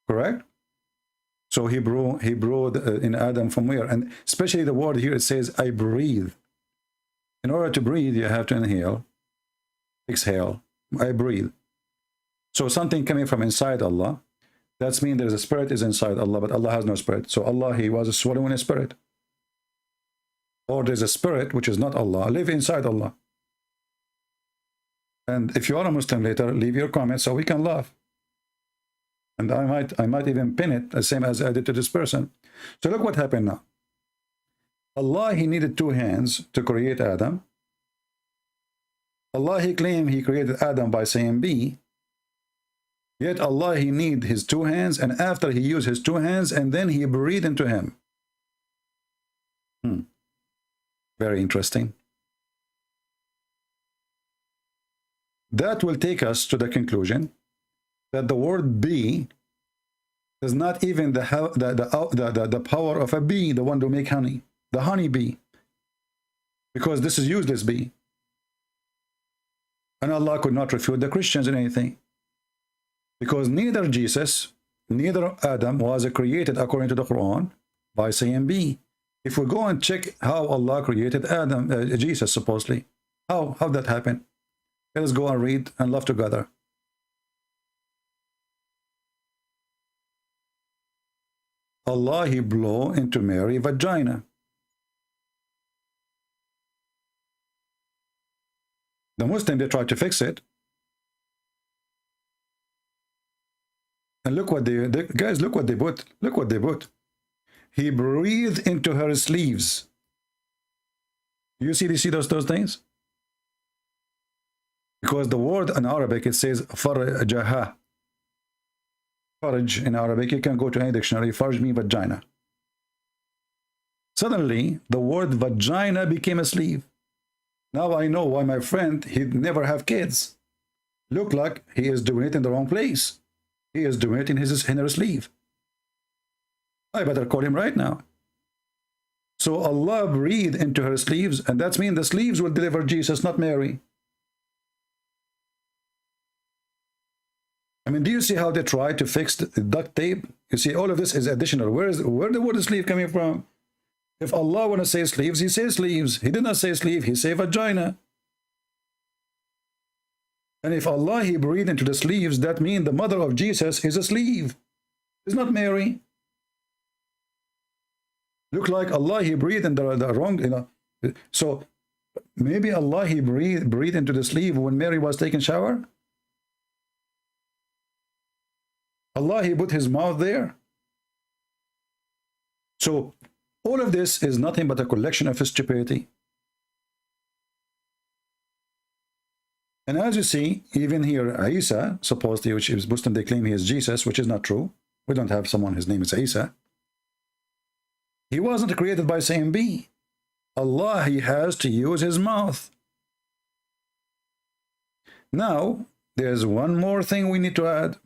Correct? So he breathed in Adam from where? And especially the word here, it says, I breathe. In order to breathe, you have to inhale, exhale. I breathe. So something coming from inside Allah, that means there's a spirit is inside Allah, but Allah has no spirit. So Allah, he was swallowing a spirit. Or there's a spirit, which is not Allah, live inside Allah. And if you are a Muslim later, leave your comments so we can laugh. And I might even pin it, the same as I did to this person. So look what happened now. Allah, he needed 2 hands to create Adam. Allah, he claimed he created Adam by saying be. Yet Allah, he need his 2 hands, and after he used his 2 hands, and then he breathed into him. Very interesting. That will take us to the conclusion that the word bee is not even the power of a bee, the one to make honey, the honey bee, because this is useless bee. And Allah could not refute the Christians in anything, because neither Jesus, neither Adam was created according to the Quran by saying bee. If we go and check how Allah created Adam, Jesus supposedly, how that happened? Let us go and read and laugh together. Allah, he blew into Mary's vagina. The Muslim, they tried to fix it. And look what guys, look what they put. Look what they put. He breathed into her sleeves. You see those things? Because the word in Arabic, it says farjaha. Farj in Arabic, you can go to any dictionary. Farj means vagina. Suddenly, the word vagina became a sleeve. Now I know why my friend, he'd never have kids. Look like he is doing it in the wrong place. He is doing it in his inner sleeve. I better call him right now. So Allah breathed into her sleeves, and that means the sleeves will deliver Jesus, not Mary. I mean, do you see how they try to fix the duct tape? You see, all of this is additional. Where the word sleeve coming from? If Allah want to say sleeves, he says sleeves. He did not say sleeve, he said vagina. And if Allah, he breathed into the sleeves, that means the mother of Jesus is a sleeve. It's not Mary. Look like Allah, he breathed in the wrong, you know. So maybe Allah, he breathed into the sleeve when Mary was taking shower. Allah, he put his mouth there. So all of this is nothing but a collection of stupidity. And as you see, even here, Isa, supposedly, which is Muslim, they claim he is Jesus, which is not true. We don't have someone, his name is Isa. He wasn't created by saying be. Allah, he has to use his mouth. Now, there's one more thing we need to add.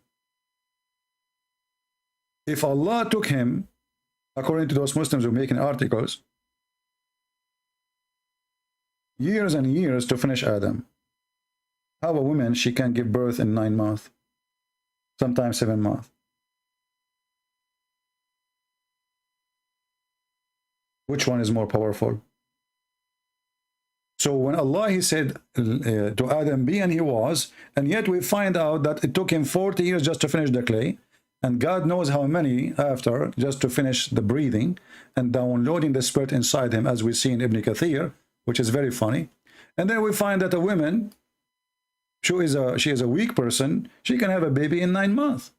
If Allah took him, according to those Muslims who are making articles, years and years to finish Adam, how a woman, she can give birth in 9 months, sometimes 7 months. Which one is more powerful? So when Allah, he said to Adam, be, and he was, and yet we find out that it took him 40 years just to finish the clay, and God knows how many after, just to finish the breathing and downloading the spirit inside him, as we see in Ibn Kathir, which is very funny. And then we find that a woman, she is a weak person, she can have a baby in 9 months.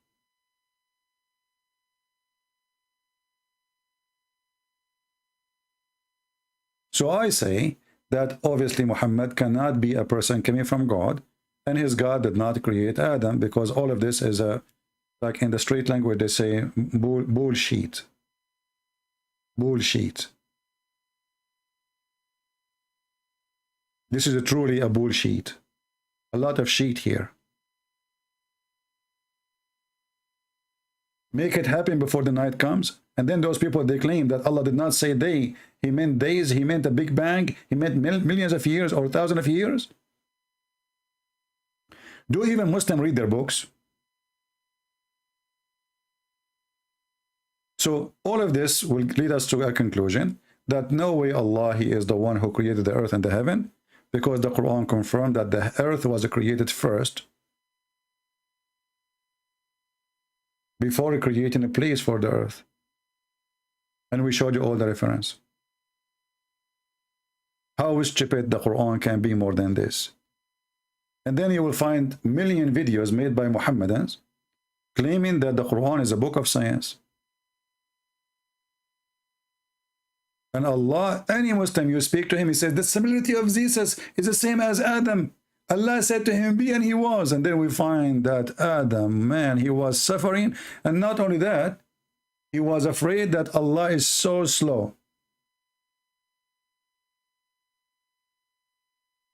So I say that obviously Muhammad cannot be a person coming from God, and his God did not create Adam, because all of this is a, like in the street language they say, bullshit. Bullshit. This is truly a bullshit. A lot of shit here. Make it happen before the night comes. And then those people, they claim that Allah did not say day. He meant days. He meant a big bang. He meant millions of years or thousands of years. Do even Muslims read their books? So all of this will lead us to a conclusion that no way Allah, He is the one who created the earth and the heaven, because the Quran confirmed that the earth was created first before creating a place for the earth. And we showed you all the reference. How stupid the Quran can be more than this. And then you will find million videos made by Muhammadans claiming that the Quran is a book of science. And Allah, any Muslim, you speak to him, he says, the similarity of Jesus is the same as Adam. Allah said to him, be, and he was. And then we find that Adam, man, he was suffering. And not only that, he was afraid that Allah is so slow.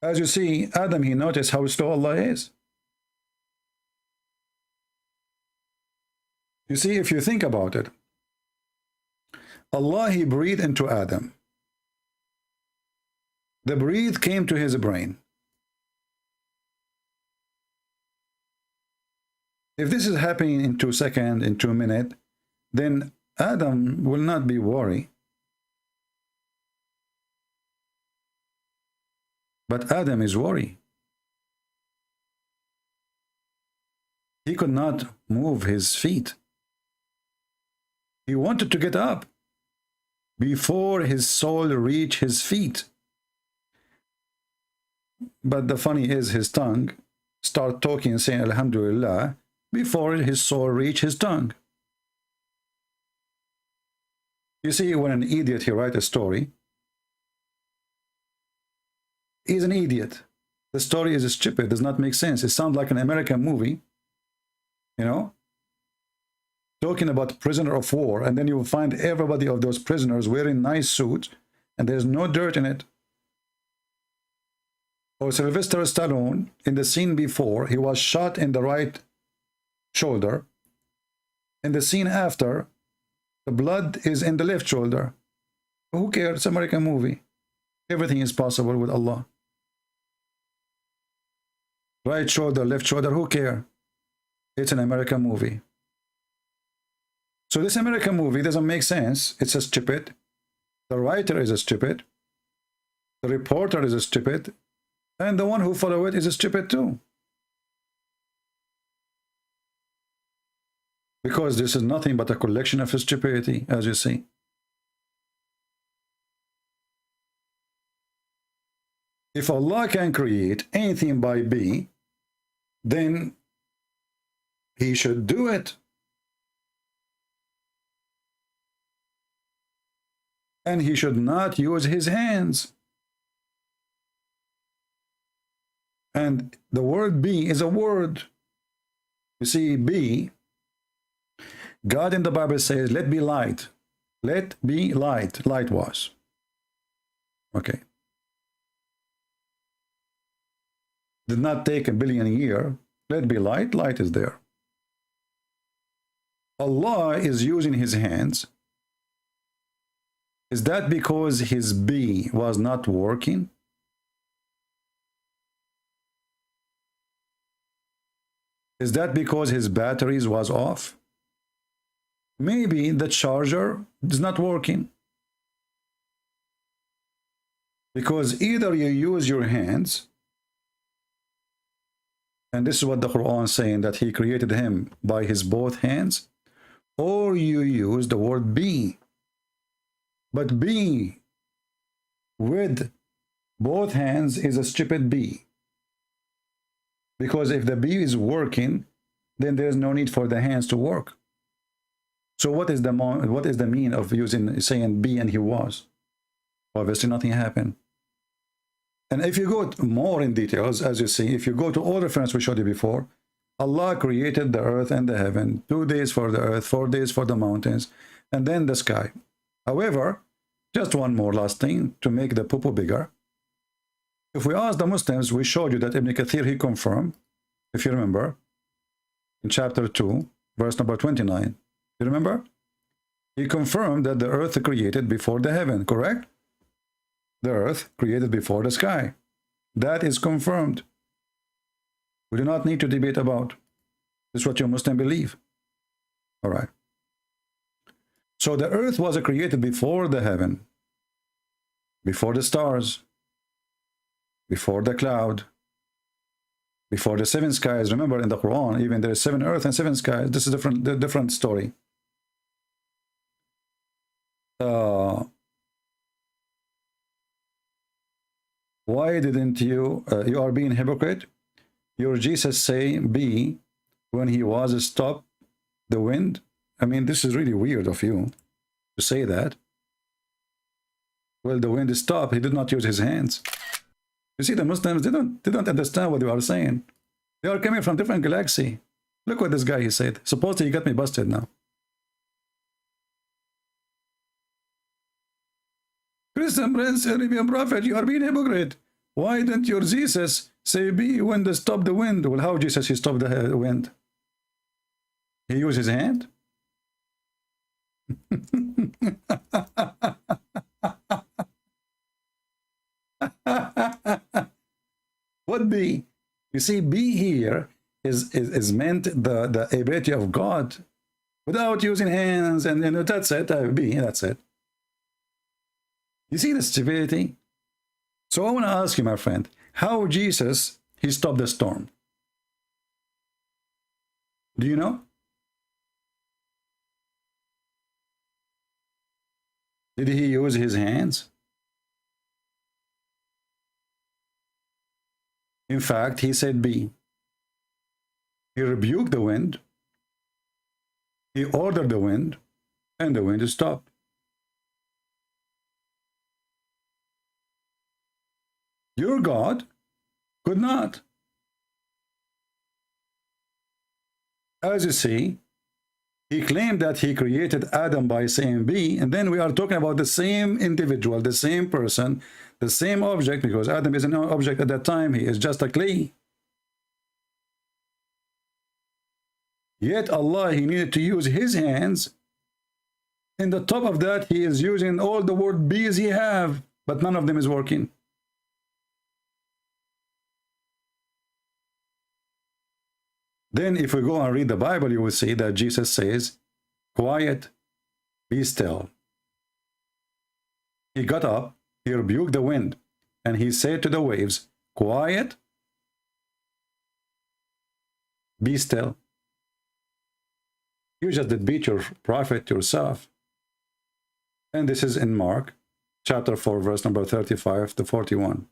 As you see, Adam, he noticed how slow Allah is. You see, if you think about it, Allah, He breathed into Adam. The breath came to his brain. If this is happening in 2 seconds, in 2 minutes, then Adam will not be worried. But Adam is worried. He could not move his feet. He wanted to get up before his soul reached his feet. But the funny is, his tongue start talking and saying Alhamdulillah before his soul reached his tongue. You see, when an idiot, he writes a story, he's an idiot. The story is stupid, does not make sense. It sounds like an American movie, you know, talking about prisoner of war, and then you will find everybody of those prisoners wearing nice suits, and there's no dirt in it. Or Sylvester Stallone, in the scene before, he was shot in the right shoulder. In the scene after, the blood is in the left shoulder. Who cares? It's an American movie. Everything is possible with Allah. Right shoulder, left shoulder, who cares? It's an American movie. So this American movie doesn't make sense. It's a stupid. The writer is a stupid. The reporter is a stupid. And the one who follow it is a stupid too. Because this is nothing but a collection of stupidity, as you see. If Allah can create anything by B, then He should do it. And He should not use His hands. And the word be is a word. You see, be, God in the Bible says, let be light. Let be light. Light was. Okay. Did not take a billion years. Let be light. Light is there. Allah is using His hands. Is that because His be was not working? Is that because His batteries was off? Maybe the charger is not working. Because either you use your hands, and this is what the Quran is saying, that He created him by His both hands, or you use the word be. But be with both hands is a stupid be. Because if the be is working, then there's no need for the hands to work. So what is the meaning of saying be and he was? Obviously nothing happened. And if you go more in details, as you see, if you go to all reference we showed you before, Allah created the earth and the heaven, 2 days for the earth, 4 days for the mountains, and then the sky. However, just one more last thing to make the poo-poo bigger. If we ask the Muslims, we showed you that Ibn Kathir, he confirmed, if you remember, in chapter 2, verse number 29. You remember? He confirmed that the earth created before the heaven, correct? The earth created before the sky. That is confirmed. We do not need to debate about. This is what your Muslim believe. All right. So the earth was created before the heaven, before the stars, before the cloud, before the 7 skies. Remember in the Quran, even there is 7 earth and 7 skies. This is a different story. Why didn't you, you are being hypocrite? Your Jesus say be when he was stopped the wind? I mean, this is really weird of you to say that. Well, the wind stopped. He did not use his hands. You see, the Muslims, they don't understand what you are saying. They are coming from different galaxy. Look what this guy he said. Supposedly he got me busted now. Christian Prince, Arabian Prophet, you are being hypocrite. Why didn't your Jesus say be when they stop the wind? Well, how Jesus he stopped the wind? He used his hand? What be? You see, be here is meant the ability of God without using hands, and that's it. Be, that's it. You see the stability? So I want to ask you, my friend, how Jesus he stopped the storm? Do you know? Did he use his hands? In fact, he said be. He rebuked the wind. He ordered the wind, and the wind stopped. Your God could not. As you see, he claimed that he created Adam by saying be, and then we are talking about the same individual, the same person, the same object, because Adam is an object at that time. He is just a clay. Yet Allah, he needed to use his hands. In the top of that, he is using all the word bees he have, but none of them is working. Then if we go and read the Bible, you will see that Jesus says, quiet, be still. He got up, he rebuked the wind, and he said to the waves, quiet, be still. You just did beat your prophet yourself. And this is in Mark, chapter 4, verse number 35 to 41.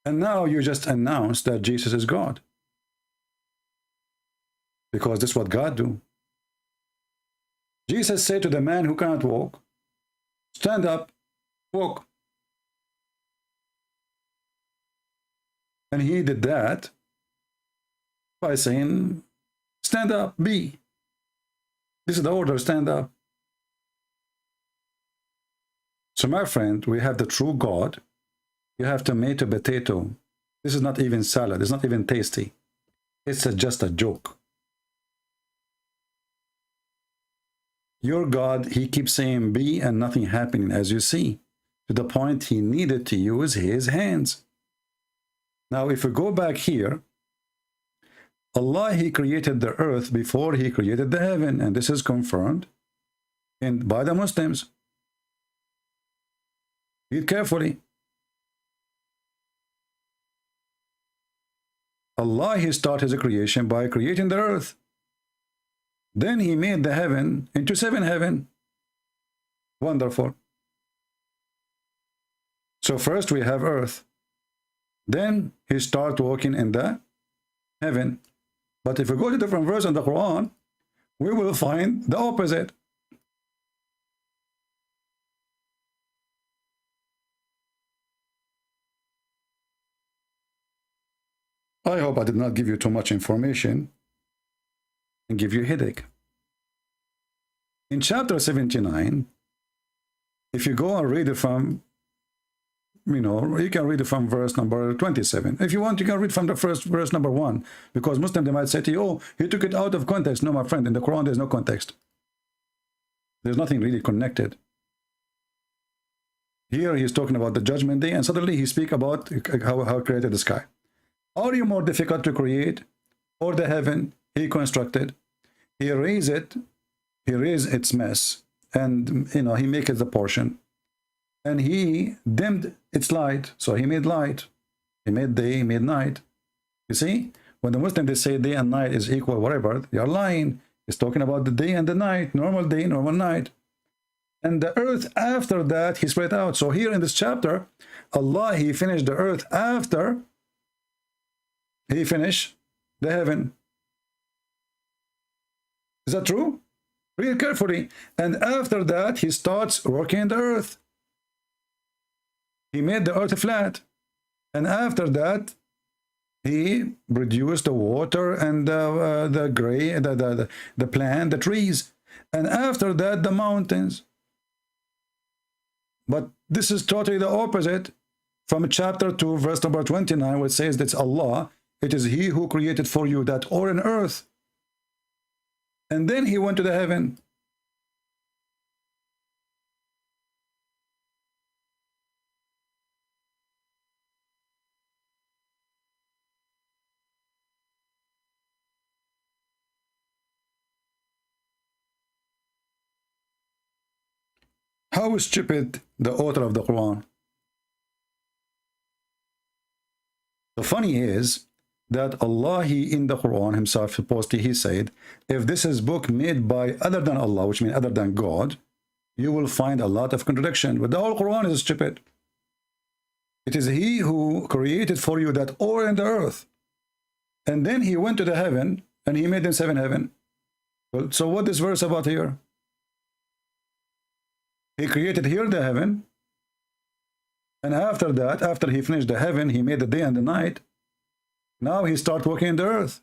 And now you just announced that Jesus is God. Because this is what God do. Jesus said to the man who cannot walk, stand up, walk. And he did that by saying, stand up, be. This is the order, stand up. So my friend, we have the true God. You have tomato, potato. This is not even salad. It's not even tasty. It's just a joke. Your God, he keeps saying be and nothing happening, as you see, to the point he needed to use his hands. Now, if we go back here, Allah, he created the earth before he created the heaven, and this is confirmed by the Muslims. Read carefully. Allah, he started his creation by creating the earth. Then he made the heaven into 7 heavens. Wonderful. So first we have earth. Then he started walking in the heaven. But if we go to different verses in the Quran, we will find the opposite. I hope I did not give you too much information and give you a headache. In chapter 79, if you go and read it from, you can read it from verse number 27. If you want, you can read from the first verse number 1, because Muslim, they might say to you, oh, he took it out of context. No, my friend, in the Quran, there's no context. There's nothing really connected. Here, he's talking about the judgment day, and suddenly he speaks about how he created the sky. Are you more difficult to create, or the heaven he constructed? He raised its mess, and he make it the portion, and he dimmed its light. So he made light, he made day, he made night. You see, when the Muslims, they say day and night is equal, whatever, they are lying. He's talking about the day and the night, normal day, normal night. And the earth after that, he spread out. So here in this chapter, Allah, he finished the earth after he finished the heaven. Is that true? Read carefully. And after that, he starts working the earth. He made the earth flat. And after that, he produced the water and the plant, the trees. And after that, the mountains. But this is totally the opposite from chapter 2, verse number 29, which says that Allah, it is he who created for you that all in earth. And then he went to the heaven. How stupid the author of the Quran. The funny is that Allah, he in the Quran himself, supposedly he said, if this is book made by other than Allah, which means other than God, you will find a lot of contradiction. But the whole Quran is stupid. It is he who created for you that all in the earth. And then he went to the heaven and he made them 7 heaven. Well, so what is this verse about here? He created here the heaven, and after that, after he finished the heaven, he made the day and the night. Now he starts working in the earth.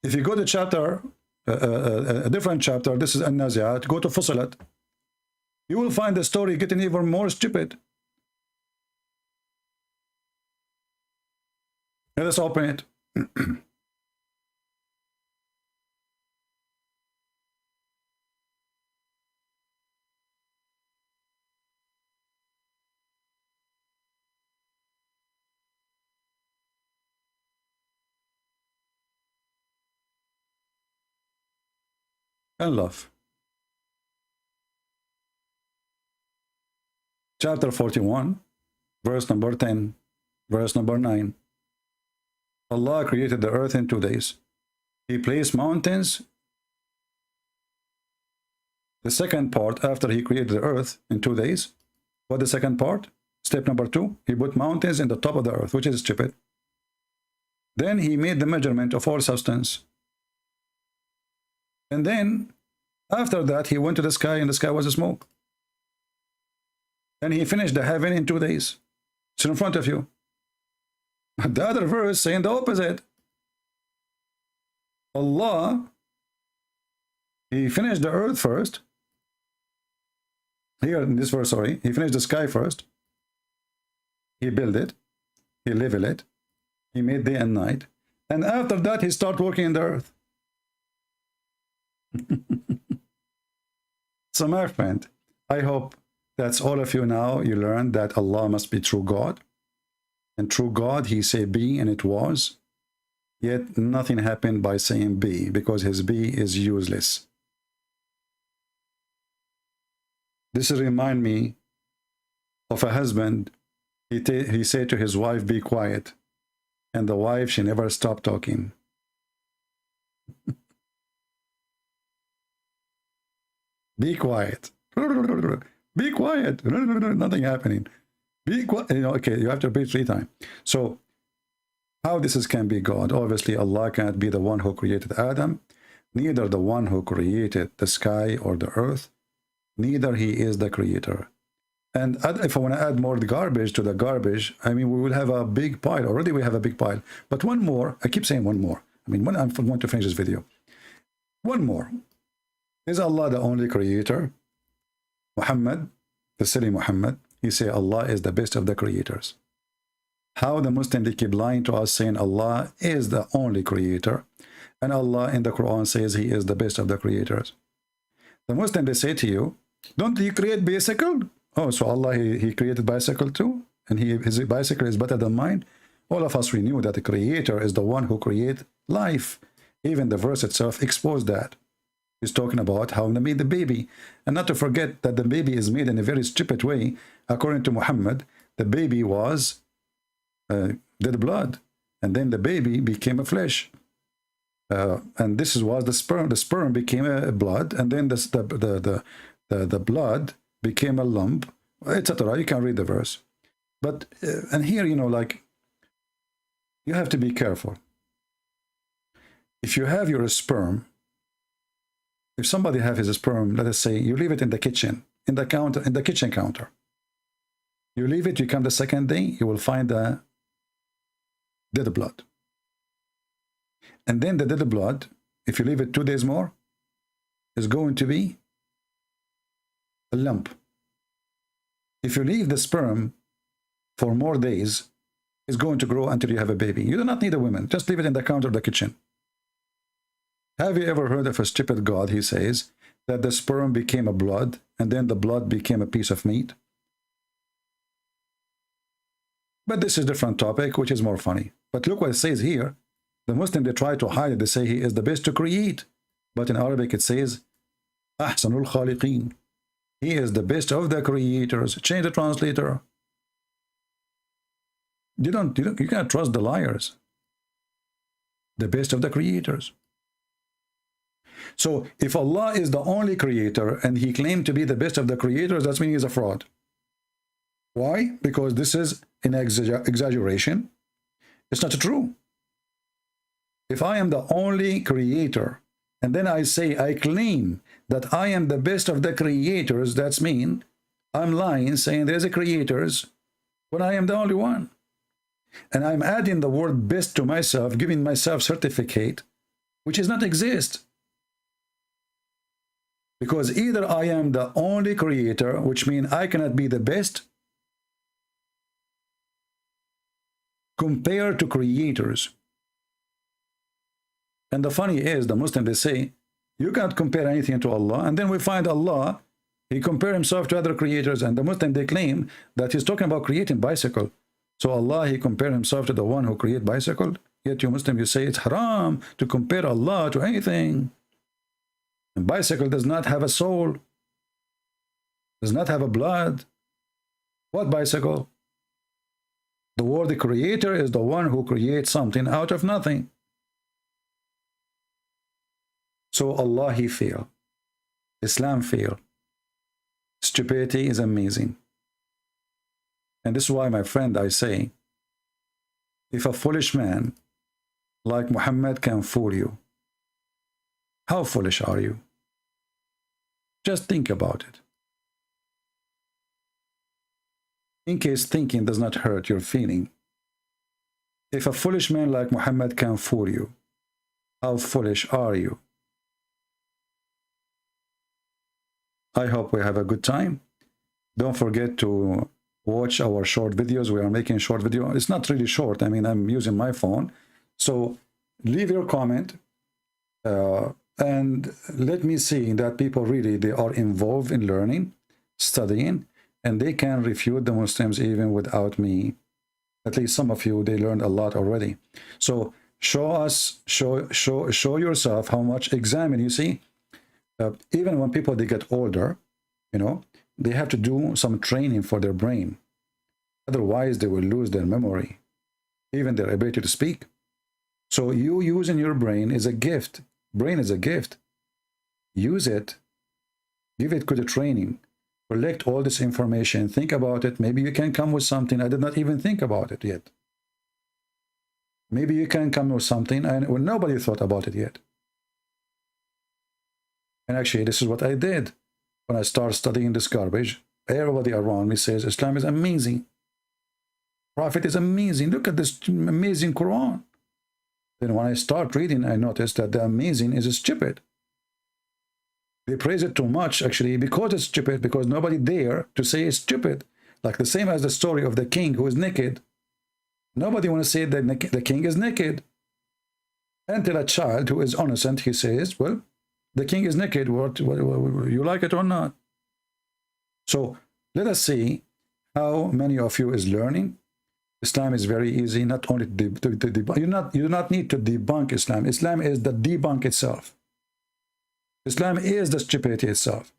If you go to chapter, a different chapter, this is An-Nazi'at, go to Fussilat, you will find the story getting even more stupid. Let us open it. And love. Chapter 41, verse number 10, verse number 9. Allah created the earth in 2 days. He placed mountains. The second part, after he created the earth in 2 days, what the second part? Step number 2, he put mountains in the top of the earth, which is stupid. Then he made the measurement of all substance. And then, after that, he went to the sky, and the sky was a smoke. And he finished the heaven in 2 days. It's in front of you. The other verse saying the opposite. Allah, he finished the earth first. Here in this verse, sorry, he finished the sky first. He built it. He leveled it. He made day and night. And after that, he started working in the earth. So my friend, I hope that's all of you now. You learned that Allah must be true God. And true God, he said be, and it was. Yet nothing happened by saying be, because his be is useless. This reminds me of a husband. He said to his wife, be quiet. And the wife, she never stopped talking. Be quiet. Be quiet. Nothing happening. Be quiet. Okay, you have to repeat 3 times. So, how this can be God? Obviously, Allah cannot be the one who created Adam, neither the one who created the sky or the earth, neither he is the creator. And if I want to add more garbage to the garbage, I mean, we will have a big pile. Already we have a big pile. But one more, I keep saying one more. I mean, when I'm going to finish this video. One more. Is Allah the only creator? Muhammad, the silly Muhammad, he say Allah is the best of the creators. How the Muslims, they keep lying to us saying Allah is the only creator. And Allah in the Quran says he is the best of the creators. The Muslim, they say to you, don't he create bicycle? Oh, so Allah, he created bicycle too? And his bicycle is better than mine? All of us, we knew that the creator is the one who creates life. Even the verse itself exposed that. He's talking about how they made the baby. And not to forget that the baby is made in a very stupid way. According to Muhammad, the baby was dead blood. And then the baby became a flesh. And this was the sperm. The sperm became a blood. And then the blood became a lump, etc. You can read the verse. But, and here, you know, like, you have to be careful. If you have your sperm, if somebody have his sperm, let us say, you leave it in the kitchen, in the counter, in the kitchen counter. You leave it, you come the second day, you will find the dead blood. And then the dead blood, if you leave it 2 days more, is going to be a lump. If you leave the sperm for more days, it's going to grow until you have a baby. You do not need a woman. Just leave it in the counter of the kitchen. Have you ever heard of a stupid God, he says, that the sperm became a blood, and then the blood became a piece of meat? But this is a different topic, which is more funny. But look what it says here. The Muslim, they try to hide it. They say he is the best to create. But in Arabic it says, Ahsanul Khaliqeen. He is the best of the creators. Change the translator. You can't trust the liars. The best of the creators. So if Allah is the only creator and he claimed to be the best of the creators, that means he's a fraud. Why? Because this is an exaggeration. It's not true. If I am the only creator, and then I say, I claim that I am the best of the creators, that's mean I'm lying, saying there's a creators, when I am the only one. And I'm adding the word best to myself, giving myself certificate, which does not exist. Because either I am the only creator, which means I cannot be the best, compared to creators. And the funny is, the Muslims, they say, you can't compare anything to Allah. And then we find Allah, he compared himself to other creators. And the Muslim, they claim that he's talking about creating bicycle. So Allah, he compared himself to the one who created bicycle. Yet you Muslim, you say it's haram to compare Allah to anything. And bicycle does not have a soul. Does not have a blood. What bicycle? The word creator is the one who creates something out of nothing. So Allah, he failed. Islam failed. Stupidity is amazing. And this is why, my friend, I say, if a foolish man like Muhammad can fool you, how foolish are you? Just think about it. In case thinking does not hurt your feeling. If a foolish man like Muhammad can fool you, how foolish are you? I hope we have a good time. Don't forget to watch our short videos. We are making short video. It's not really short. I mean, I'm using my phone. So leave your comment and let me see that people really, they are involved in learning, studying, and they can refute the Muslims even without me. At least some of you, they learned a lot already. So show us, show yourself how much examine. You see, even when people, they get older, you know, they have to do some training for their brain. Otherwise, they will lose their memory, even their ability to speak. So you using your brain is a gift. Brain is a gift. Use it. Give it good training. Collect all this information. Think about it. Maybe you can come with something. I did not even think about it yet. Maybe you can come with something and well, nobody thought about it yet. And actually, this is what I did when I started studying this garbage. Everybody around me says Islam is amazing. Prophet is amazing. Look at this amazing Quran. Then when I start reading, I notice that the amazing is stupid. They praise it too much, actually, because it's stupid, because nobody dare to say it's stupid. Like the same as the story of the king who is naked. Nobody want to say that the king is naked. Until a child who is innocent, he says, well, the king is naked. What you like it or not? So let us see how many of you is learning. Islam is very easy. Not only to debunk, you do not need to debunk Islam. Islam is the debunk itself. Islam is the stupidity itself.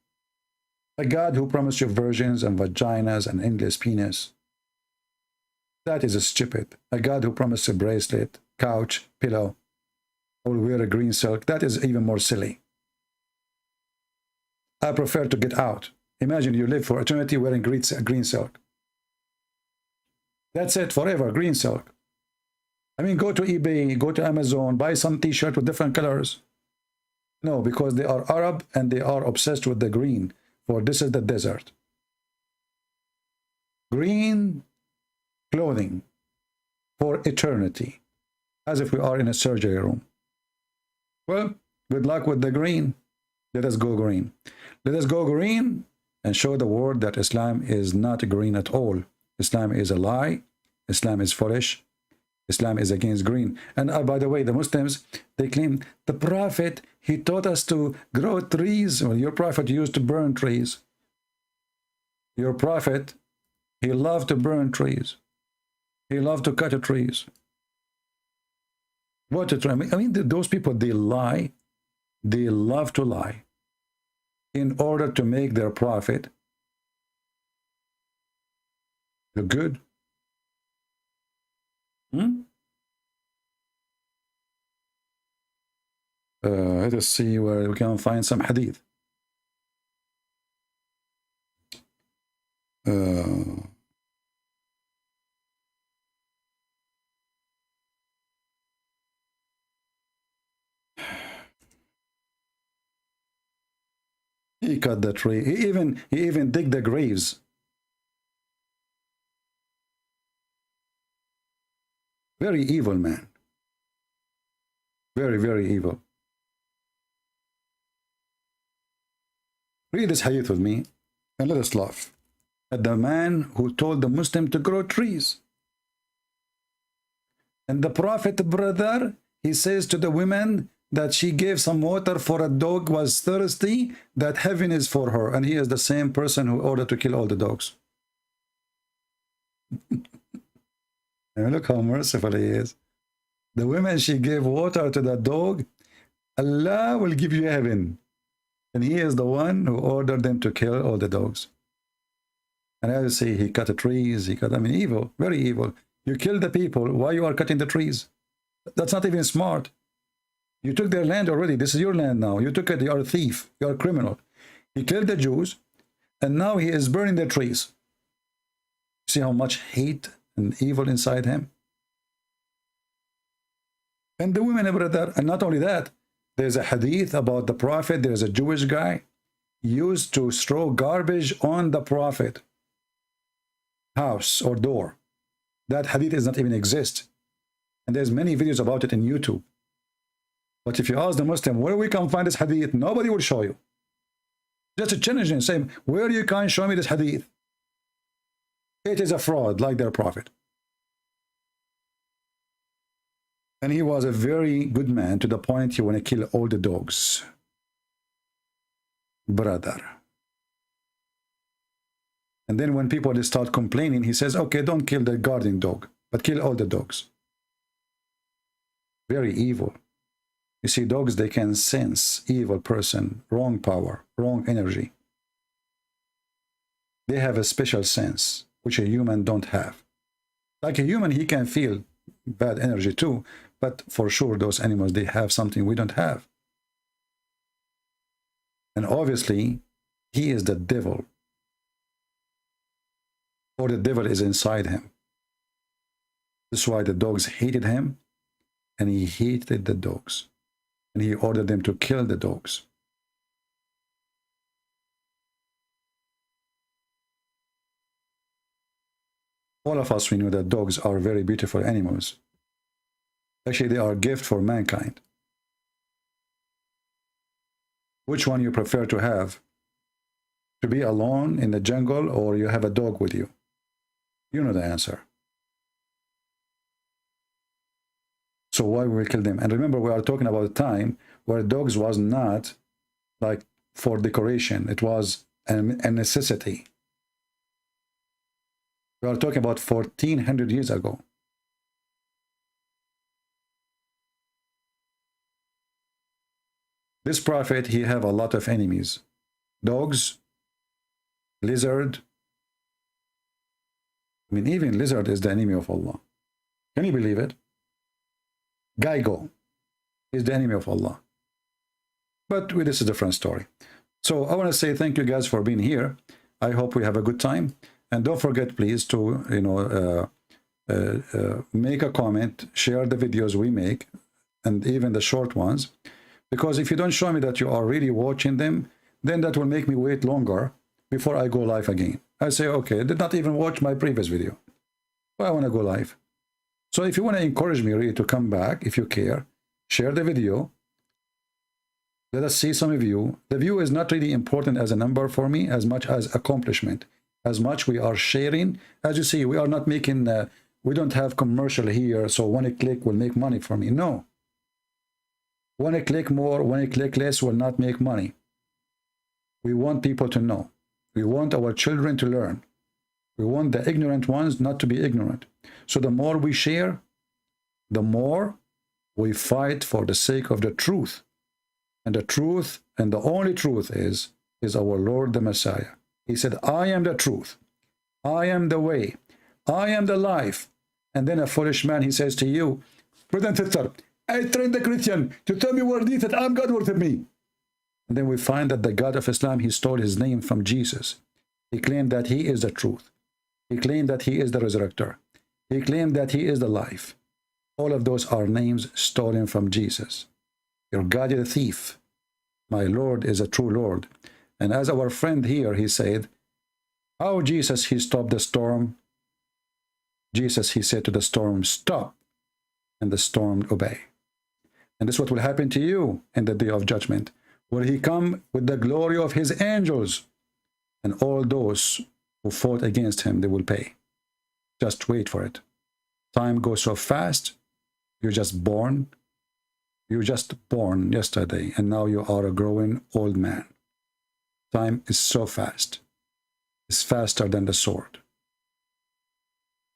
A God who promised you virgins and vaginas and endless penis. That is a stupid. A God who promised a bracelet, couch, pillow, or wear a green silk. That is even more silly. I prefer to get out. Imagine you live for eternity wearing green silk. That's it, forever, green silk. I mean, go to eBay, go to Amazon, buy some t-shirt with different colors. No, because they are Arab and they are obsessed with the green, for this is the desert. Green clothing for eternity, as if we are in a surgery room. Well, good luck with the green. Let us go green. Let us go green and show the world that Islam is not green at all. Islam is a lie. Islam is foolish. Islam is against green. And by the way, the Muslims, they claim the Prophet, he taught us to grow trees. Well, your Prophet used to burn trees. Your Prophet, he loved to burn trees. He loved to cut trees. What a tree. I mean, those people, they lie. They love to lie in order to make their Prophet look good. Let us see where we can find some hadith. He cut the tree. He even dig the graves. Very evil man. Very, very evil. Read this hadith with me and let us laugh at the man who told the Muslim to grow trees. And the Prophet, brother, he says to the women that she gave some water for a dog was thirsty, that heaven is for her. And he is the same person who ordered to kill all the dogs. And look how merciful he is. The women, she gave water to the dog. Allah will give you heaven. And he is the one who ordered them to kill all the dogs. And as you see, he cut the trees. He cut, I mean, evil, very evil. You kill the people. Why you are cutting the trees? That's not even smart. You took their land already. This is your land now. You took it. You are a thief. You are a criminal. He killed the Jews. And now he is burning their trees. See how much hate and evil inside him. And the women, brother, and not only that, there's a hadith about the Prophet. There's a Jewish guy used to throw garbage on the Prophet house or door. That hadith does not even exist. And there's many videos about it in YouTube. But if you ask the Muslim, where we can find this hadith, nobody will show you. Just a challenge and say, where you can show me this hadith? It is a fraud like their Prophet. And he was a very good man to the point he want to kill all the dogs. Brother. And then when people start complaining, he says, okay, don't kill the guarding dog, but kill all the dogs. Very evil. You see, dogs, they can sense evil person, wrong power, wrong energy. They have a special sense, which a human don't have. Like a human, he can feel bad energy too, but for sure those animals, they have something we don't have. And obviously, he is the devil, or the devil is inside him. That's why the dogs hated him, and he hated the dogs, and he ordered them to kill the dogs. All of us, we know that dogs are very beautiful animals. Actually, they are a gift for mankind. Which one you prefer to have? To be alone in the jungle, or you have a dog with you? You know the answer. So why will we kill them? And remember, we are talking about a time where dogs was not like for decoration. It was a necessity. We are talking about 1400 years ago. This prophet, he have a lot of enemies. Dogs, lizard. I mean, even lizard is the enemy of Allah. Can you believe it? Geigo is the enemy of Allah. But this is a different story. So I want to say thank you guys for being here. I hope we have a good time. And don't forget, please, to make a comment, share the videos we make, and even the short ones. Because if you don't show me that you are really watching them, then that will make me wait longer before I go live again. I say, okay, I did not even watch my previous video. Well, I want to go live. So if you want to encourage me really to come back, if you care, share the video. Let us see some of you. The view is not really important as a number for me as much as accomplishment. As much we are sharing. As you see, we are not making, we don't have commercial here, so one click will make money for me. No. One click more, one click less will not make money. We want people to know. We want our children to learn. We want the ignorant ones not to be ignorant. So the more we share, the more we fight for the sake of the truth. And the truth, and the only truth is our Lord the Messiah. He said, I am the truth. I am the way. I am the life. And then a foolish man, he says to you, brother and sister, I trained the Christian to tell me where it is that I'm God worship me. And then we find that the God of Islam, he stole his name from Jesus. He claimed that he is the truth. He claimed that he is the resurrector. He claimed that he is the life. All of those are names stolen from Jesus. Your God is a thief. My Lord is a true Lord. And as our friend here, he said, how Jesus, he stopped the storm. Jesus, he said to the storm, stop. And the storm obey. And this is what will happen to you in the day of judgment. Will he come with the glory of his angels? And all those who fought against him, they will pay. Just wait for it. Time goes so fast. You're just born. You were just born yesterday, and now you are a growing old man. Time is so fast. It's faster than the sword.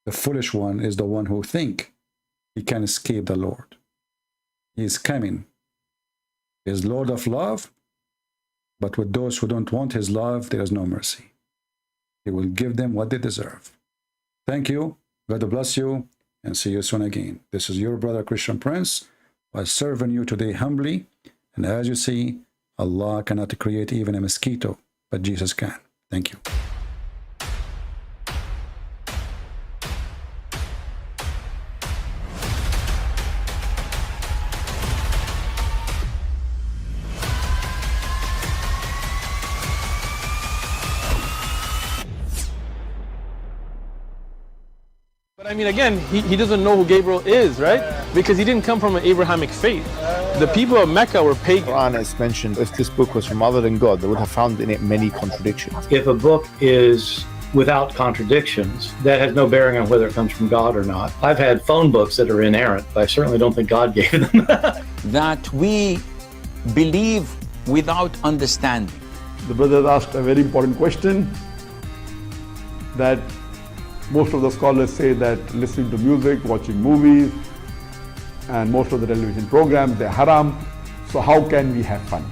The foolish one is the one who thinks he can escape the Lord. He is coming. He is Lord of love, but with those who don't want his love, there is no mercy. He will give them what they deserve. Thank you. God bless you, and see you soon again. This is your brother Christian Prince, by serving you today humbly. And as you see, Allah cannot create even a mosquito, but Jesus can. Thank you. But I mean, again, he doesn't know who Gabriel is, right? Because he didn't come from an Abrahamic faith. The people of Mecca were pagan. Quran is mentioned, if this book was from other than God, they would have found in it many contradictions. If a book is without contradictions, that has no bearing on whether it comes from God or not. I've had phone books that are inerrant, but I certainly don't think God gave them. That we believe without understanding. The brother asked a very important question, that most of the scholars say that listening to music, watching movies, and most of the television programs, they're haram. So how can we have fun?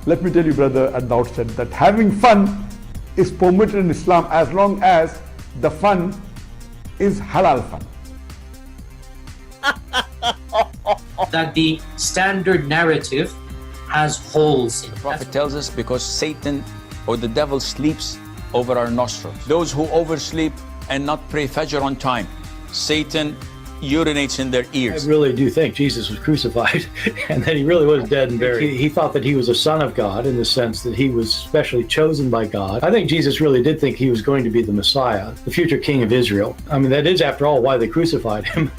Let me tell you, brother, at the outset, that having fun is permitted in Islam as long as the fun is halal fun. That the standard narrative has holes in it. The Prophet tells us because Satan or the devil sleeps over our nostrils. Those who oversleep and not pray Fajr on time, Satan urinates in their I ears. really do think Jesus was crucified and that he really was dead and buried. He thought that he was a son of God in the sense that he was specially chosen by God. I think Jesus really did think he was going to be the Messiah, the future king of Israel. I mean, that is, after all, why they crucified him.